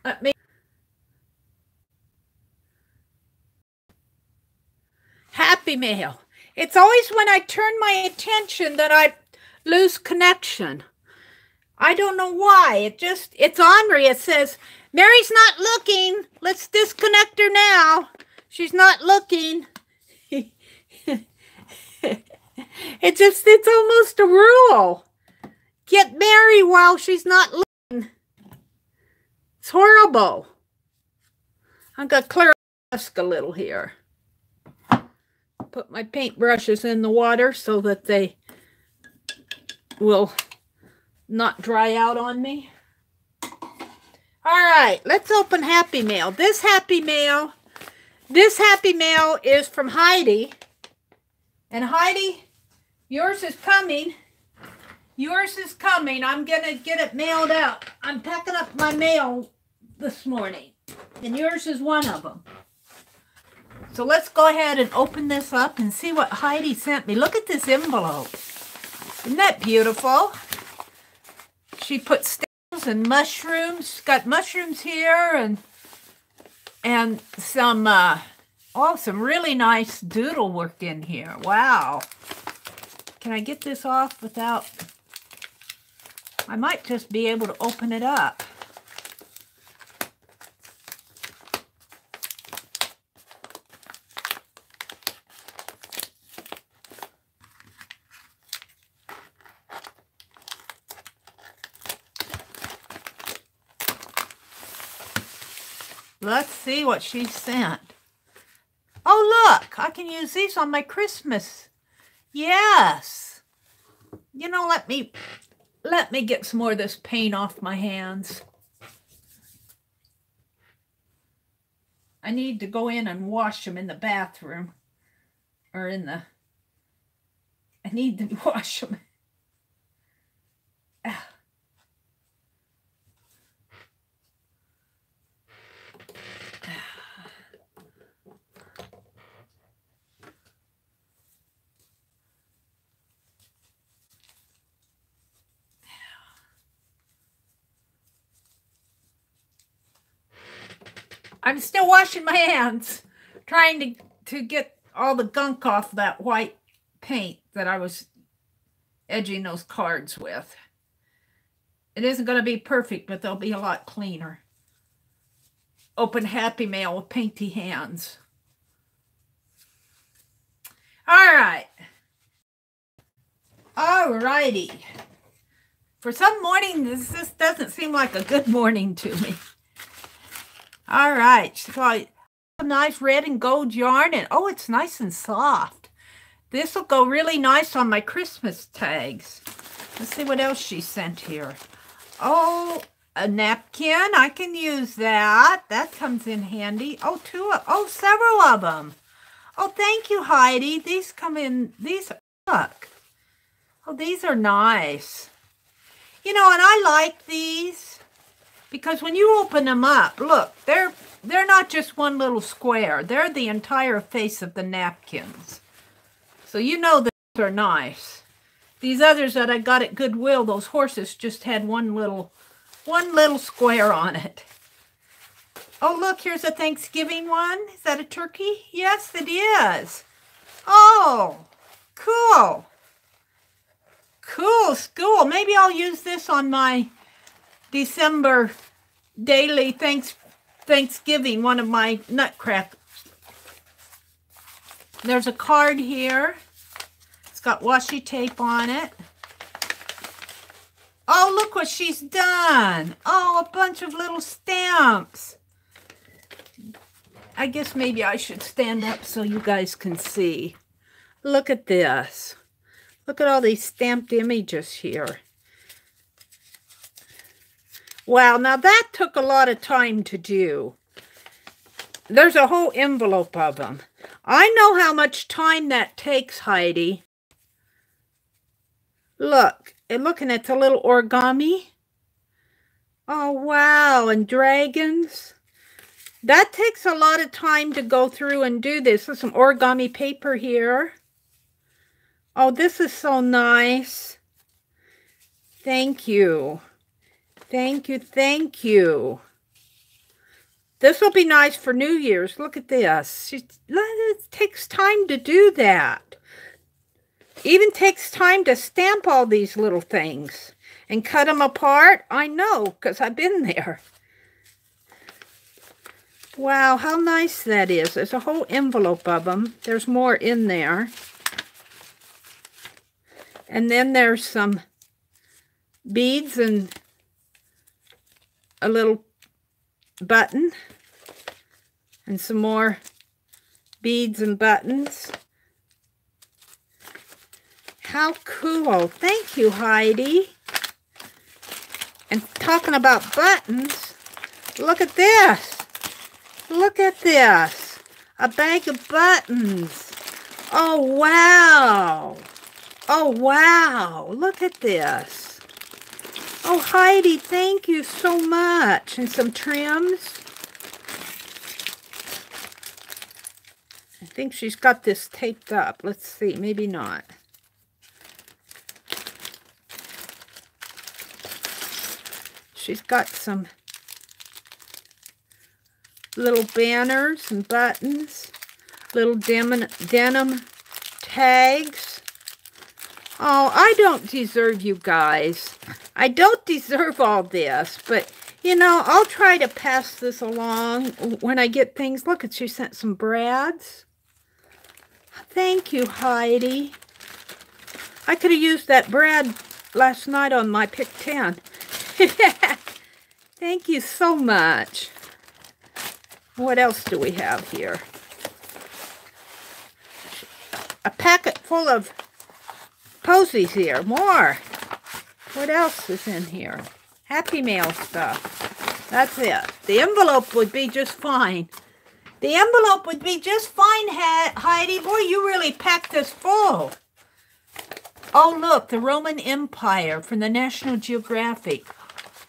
Let me. Happy Mail. It's always when I turn my attention that I lose connection. I don't know why. It's ornery. It says, Mary's not looking. Let's disconnect her now. She's not looking. It's almost a rule. Get Mary while she's not looking. It's horrible. I'm going to clear my desk a little here. Put my paintbrushes in the water so that they will not dry out on me. All right, let's open Happy Mail. This Happy Mail is from Heidi. And Heidi, yours is coming. Yours is coming. I'm going to get it mailed out. I'm packing up my mail this morning. And yours is one of them. So let's go ahead and open this up and see what Heidi sent me. Look at this envelope. Isn't that beautiful? She put stems and mushrooms. Got mushrooms here and some some really nice doodle work in here. Wow. Can I get this off without... I might just be able to open it up. Let's see what she sent. Oh, look, I can use these on my Christmas. Yes. You know, let me get some more of this paint off my hands. I need to go in and wash them in the bathroom. Or I need to wash them. I'm still washing my hands, trying to get all the gunk off that white paint that I was edging those cards with. It isn't going to be perfect, but they'll be a lot cleaner. Open Happy Mail with painty hands. All right. All righty. For some morning, this doesn't seem like a good morning to me. All right, so I have a nice red and gold yarn, and oh, it's nice and soft. This will go really nice on my Christmas tags. Let's see what else she sent here. Oh, a napkin. I can use that. That comes in handy. Oh, several of them. Oh, thank you, Heidi. These come in, these, look. Oh, these are nice. You know, and I like these because when you open them up, look, they're not just one little square. They're the entire face of the napkins. So you know these are nice. These others that I got at Goodwill, those horses just had one little square on it. Oh, look, here's a Thanksgiving one. Is that a turkey? Yes, it is. Oh, cool. Cool, cool. Maybe I'll use this on my December daily Thanksgiving, one of my nutcrackers. There's a card here. It's got washi tape on it. Oh, look what she's done. Oh, a bunch of little stamps. I guess maybe I should stand up so you guys can see. Look at this. Look at all these stamped images here. Wow, now that took a lot of time to do. There's a whole envelope of them. I know how much time that takes, Heidi. Look, and looking at the little origami. Oh, wow, and dragons. That takes a lot of time to go through and do this. There's some origami paper here. Oh, this is so nice. Thank you. Thank you, thank you. This will be nice for New Year's. Look at this. It takes time to do that. Even takes time to stamp all these little things and cut them apart. I know, because I've been there. Wow, how nice that is. There's a whole envelope of them. There's more in there. And then there's some beads and a little button. And some more beads and buttons. How cool. Thank you, Heidi. And talking about buttons, look at this. Look at this. A bag of buttons. Oh, wow. Oh, wow. Look at this. Oh, Heidi, thank you so much. And some trims. I think she's got this taped up. Let's see. Maybe not. She's got some little banners and buttons, little denim tags. Oh, I don't deserve you guys. I don't deserve all this, but, you know, I'll try to pass this along when I get things. Look, she sent some brads. Thank you, Heidi. I could have used that brad last night on my pick 10. Thank you so much. What else do we have here? A packet full of posies here. More. What else is in here? Happy Mail stuff. That's it. The envelope would be just fine. The envelope would be just fine, Heidi. Boy, you really packed this full. Oh, look. The Roman Empire from the National Geographic.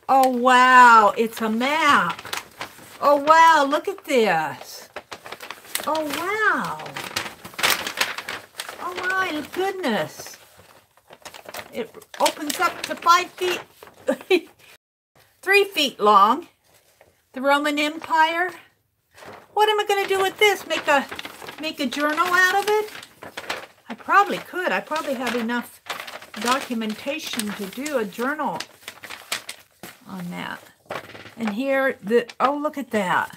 Oh, wow. It's a map. Oh, wow. Look at this. Oh, wow. Oh, my goodness. It opens up to 5 feet, 3 feet long. The Roman Empire. What am I going to do with this? Make a journal out of it? I probably could. I probably have enough documentation to do a journal on that. And here, oh, look at that.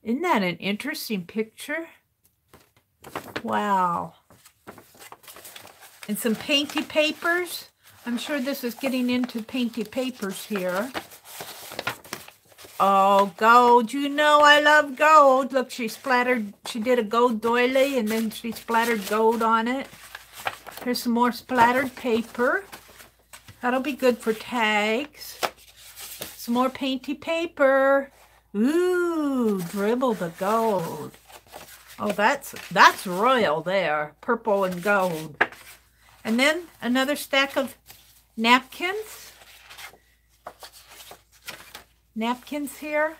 Isn't that an interesting picture? Wow. And some painty papers. I'm sure this is getting into painty papers here. Oh, gold. You know I love gold. Look, she did a gold doily and then she splattered gold on it. Here's some more splattered paper. That'll be good for tags. Some more painty paper. Ooh, dribble the gold. Oh, that's royal there. Purple and gold. And then another stack of napkins. Napkins here.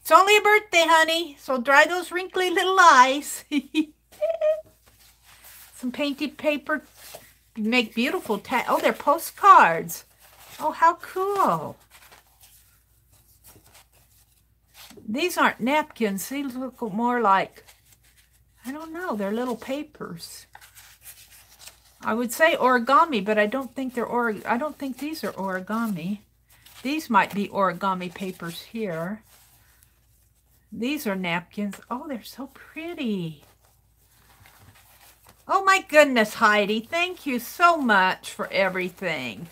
It's only a birthday, honey, so dry those wrinkly little eyes. Some painted paper. You make beautiful oh, they're postcards. Oh, how cool. These aren't napkins. These look more like, I don't know, they're little papers. I would say origami, but I don't think they're I don't think these are origami. These might be origami papers here. These are napkins. Oh, they're so pretty. Oh my goodness, Heidi. Thank you so much for everything.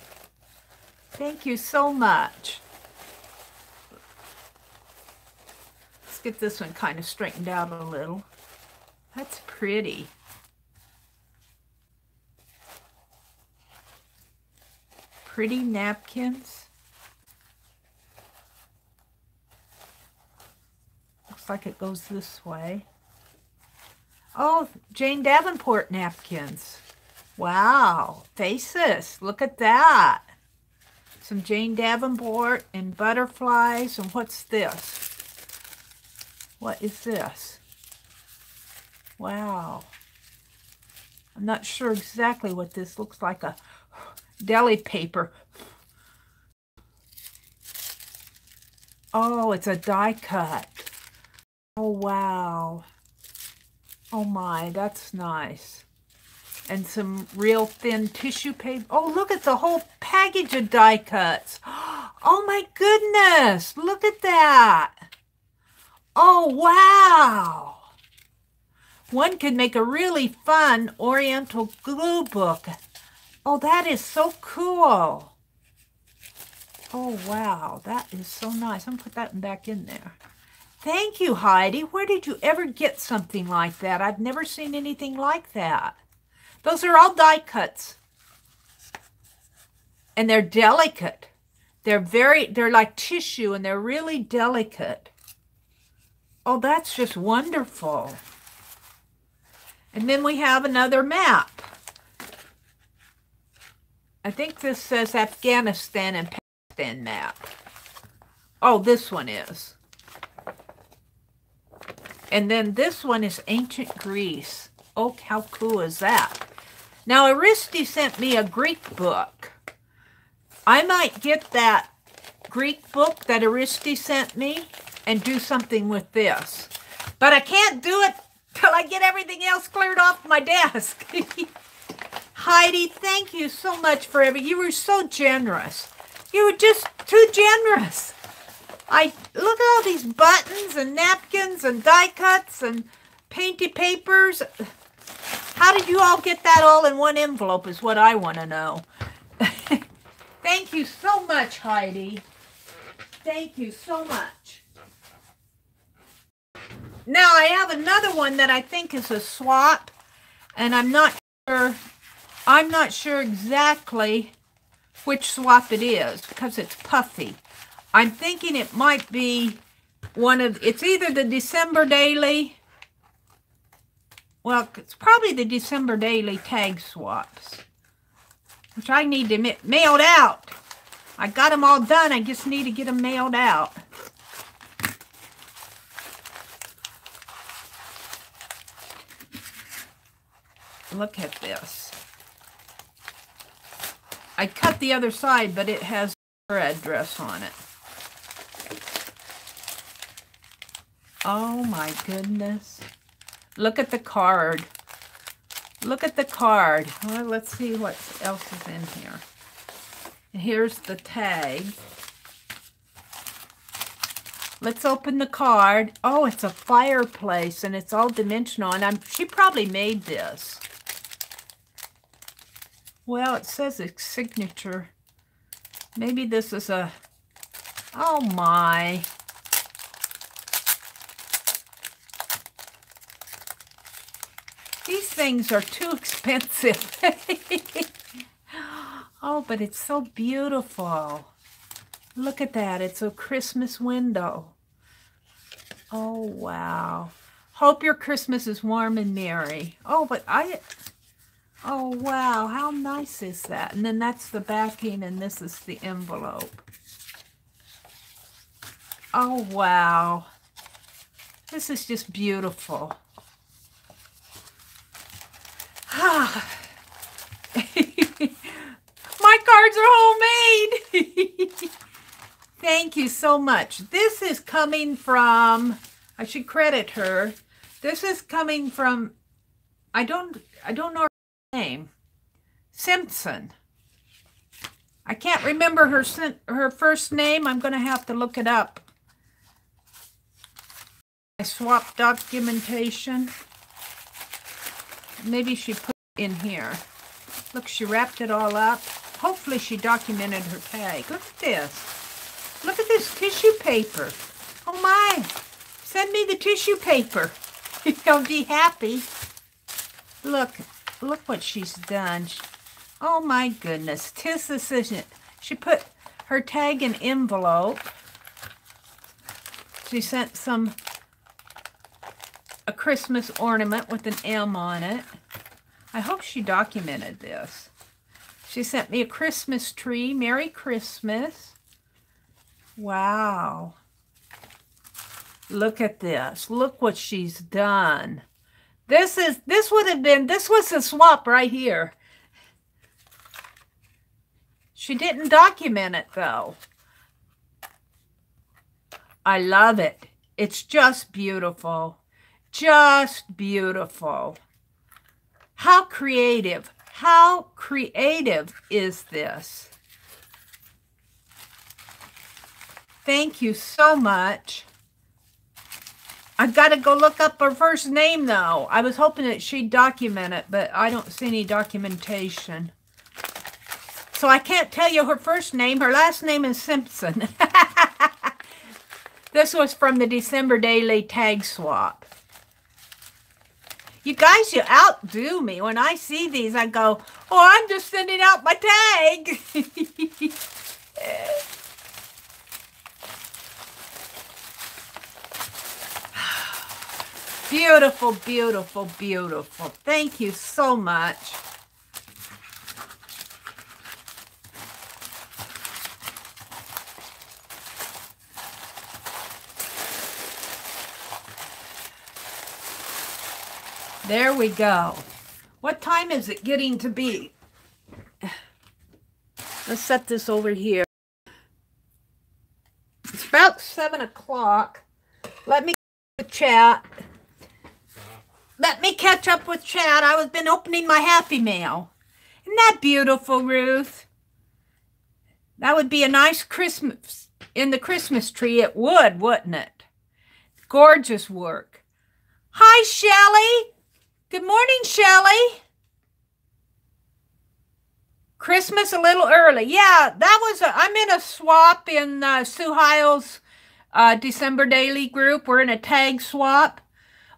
Thank you so much. Let's get this one kind of straightened out a little. That's pretty. Pretty napkins. Looks like it goes this way. Oh, Jane Davenport napkins. Wow, faces. Look at that. Some Jane Davenport and butterflies. And what's this? What is this? Wow. I'm not sure exactly what this looks like. A deli paper. Oh, it's a die cut. Oh, wow. Oh my, that's nice. And some real thin tissue paper. Oh, look at the whole package of die cuts. Oh my goodness, look at that. Oh, wow. One could make a really fun Oriental glue book. Oh, that is so cool. Oh, wow, that is so nice. I'm gonna put that one back in there. Thank you, Heidi. Where did you ever get something like that? I've never seen anything like that. Those are all die cuts. And they're delicate. They're like tissue and they're really delicate. Oh, that's just wonderful. And then we have another map. I think this says Afghanistan and Pakistan map. Oh, this one is. And then this one is ancient Greece. Oh, how cool is that? Now, Aristi sent me a Greek book. I might get that Greek book that Aristi sent me and do something with this. But I can't do it till I get everything else cleared off my desk. Heidi, thank you so much for everything. You were so generous. You were just too generous. Look at all these buttons and napkins and die cuts and painted papers. How did you all get that all in one envelope is what I want to know. Thank you so much, Heidi. Thank you so much. Now I have another one that I think is a swap, and I'm not sure exactly which swap it is because it's puffy. I'm thinking it might be it's either the December Daily. Well, it's probably the December Daily tag swaps, which I need to mailed out. I got them all done. I just need to get them mailed out. Look at this. I cut the other side, but it has her address on it. Oh my goodness. Look at the card. Look at the card. Well, let's see what else is in here. Here's the tag. Let's open the card. Oh, it's a fireplace and it's all dimensional. And she probably made this. Well, it says its signature. Maybe this is a... Oh my... These things are too expensive. Oh, but it's so beautiful. Look at that. It's a Christmas window. Oh, wow. Hope your Christmas is warm and merry. Oh, oh, wow. How nice is that? And then that's the backing, and this is the envelope. Oh, wow. This is just beautiful. Ah. My cards are homemade. Thank you so much. This is coming from, I should credit her. This is coming from, I don't know her name. Simpson. I can't remember her first name. I'm going to have to look it up. I swapped documentation. Maybe she put it in here. Look, she wrapped it all up. Hopefully she documented her tag. Look at this. Look at this tissue paper. Oh my. Send me the tissue paper. I'll be happy. Look what she's done. Oh my goodness. Tis this, isn't it? She put her tag in envelope. She sent a Christmas ornament with an M on it. I hope she documented this. She sent me a Christmas tree. Merry Christmas. Wow. Look at this. Look what she's done. This was the swap right here. She didn't document it though. I love it. It's just beautiful. Just beautiful. How creative. How creative is this? Thank you so much. I've got to go look up her first name, though. I was hoping that she'd document it, but I don't see any documentation. So I can't tell you her first name. Her last name is Simpson. This was from the December Daily Tag Swap. You guys, you outdo me. When I see these, I go, oh, I'm just sending out my tag. Beautiful, beautiful, beautiful. Thank you so much. There we go. What time is it getting to be? Let's set this over here. It's about 7 o'clock. Let me get the chat. Let me catch up with chat. I've been opening my Happy Mail. Isn't that beautiful, Ruth? That would be a nice Christmas in the Christmas tree. It would, wouldn't it? Gorgeous work. Hi, Shelley. Good morning, Shelley. Christmas a little early. Yeah, I'm in a swap in Sue Heil's December Daily group. We're in a tag swap.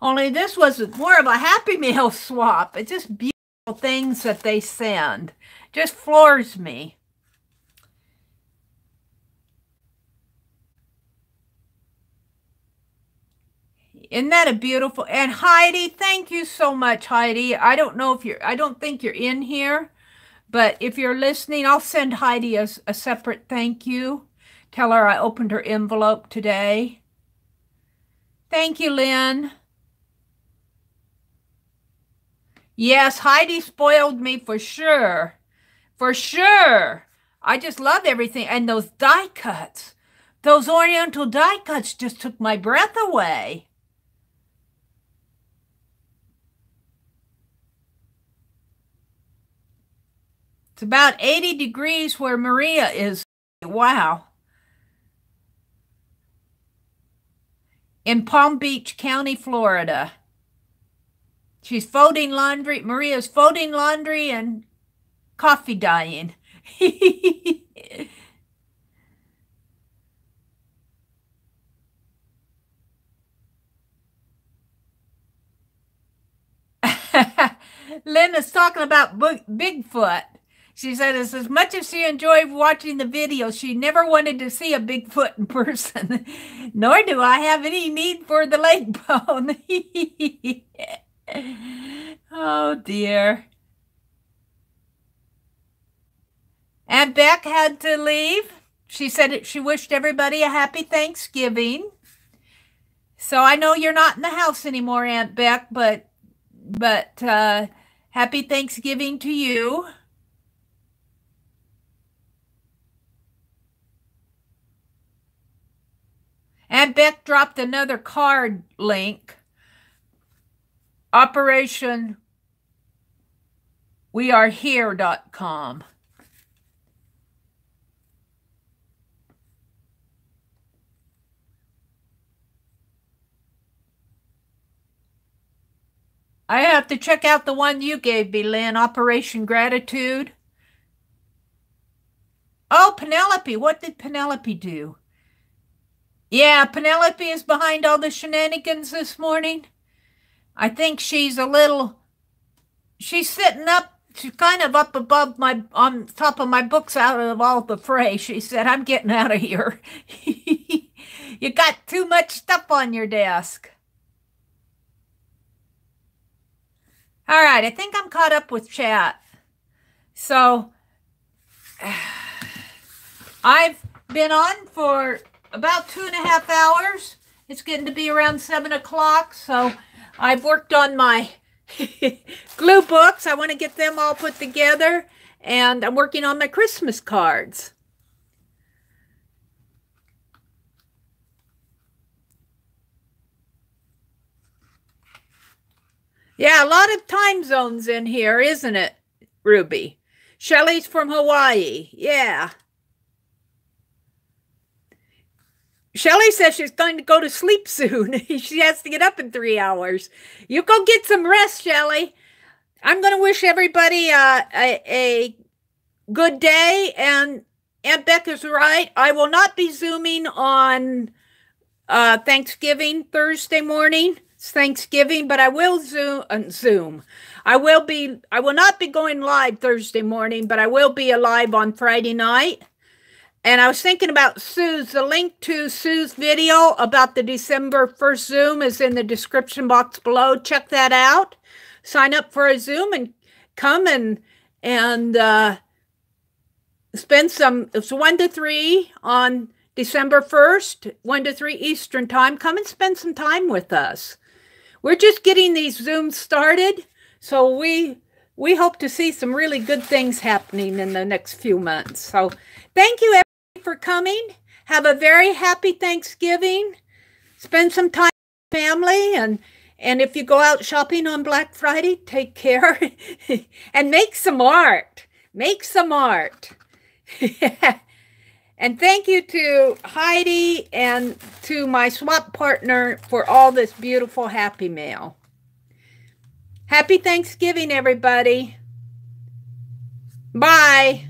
Only this was more of a Happy Meal swap. It's just beautiful things that they send. Just floors me. Isn't that a beautiful? And Heidi, thank you so much, Heidi. I don't think you're in here, but if you're listening, I'll send Heidi a separate thank you. Tell her I opened her envelope today. Thank you, Lynn. Yes, Heidi spoiled me for sure. For sure. I just love everything. And those die cuts. Those Oriental die cuts just took my breath away. It's about 80 degrees where Maria is. Wow. In Palm Beach County, Florida. She's folding laundry. Maria's folding laundry and coffee dyeing. Linda's talking about Bigfoot. She said as much as she enjoyed watching the video, she never wanted to see a Bigfoot in person. Nor do I have any need for the leg bone. Oh, dear. Aunt Beck had to leave. She said she wished everybody a happy Thanksgiving. So I know you're not in the house anymore, Aunt Beck, but happy Thanksgiving to you. Aunt Beck dropped another card link. Operation wearehere.com. I have to check out the one you gave me, Lynn, Operation Gratitude. Oh, Penelope. What did Penelope do? Yeah, Penelope is behind all the shenanigans this morning. I think she's she's sitting up, she's kind of up above on top of my books out of all the fray. She said, I'm getting out of here. You got too much stuff on your desk. All right, I think I'm caught up with chat. So, I've been on for about 2.5 hours. It's getting to be around 7 o'clock, so I've worked on my glue books. I want to get them all put together, and I'm working on my Christmas cards. Yeah, a lot of time zones in here, isn't it, Ruby? Shelley's from Hawaii. Yeah. Shelley says she's going to go to sleep soon. She has to get up in 3 hours. You go get some rest, Shelley. I'm going to wish everybody a good day. And Aunt Beck is right. I will not be Zooming on Thanksgiving Thursday morning. It's Thanksgiving, but I will Zoom. I will not be going live Thursday morning, but I will be alive on Friday night. And I was thinking about Sue's. The link to Sue's video about the December 1st Zoom is in the description box below. Check that out. Sign up for a Zoom and come and spend some, it's 1 to 3 on December 1st, 1 to 3 Eastern time. Come and spend some time with us. We're just getting these Zooms started, so we hope to see some really good things happening in the next few months. So thank you everybody for coming. Have a very happy Thanksgiving. Spend some time with family, and if you go out shopping on Black Friday, take care and make some art. Make some art. And thank you to Heidi and to my swap partner for all this beautiful happy mail. Happy Thanksgiving, everybody. Bye.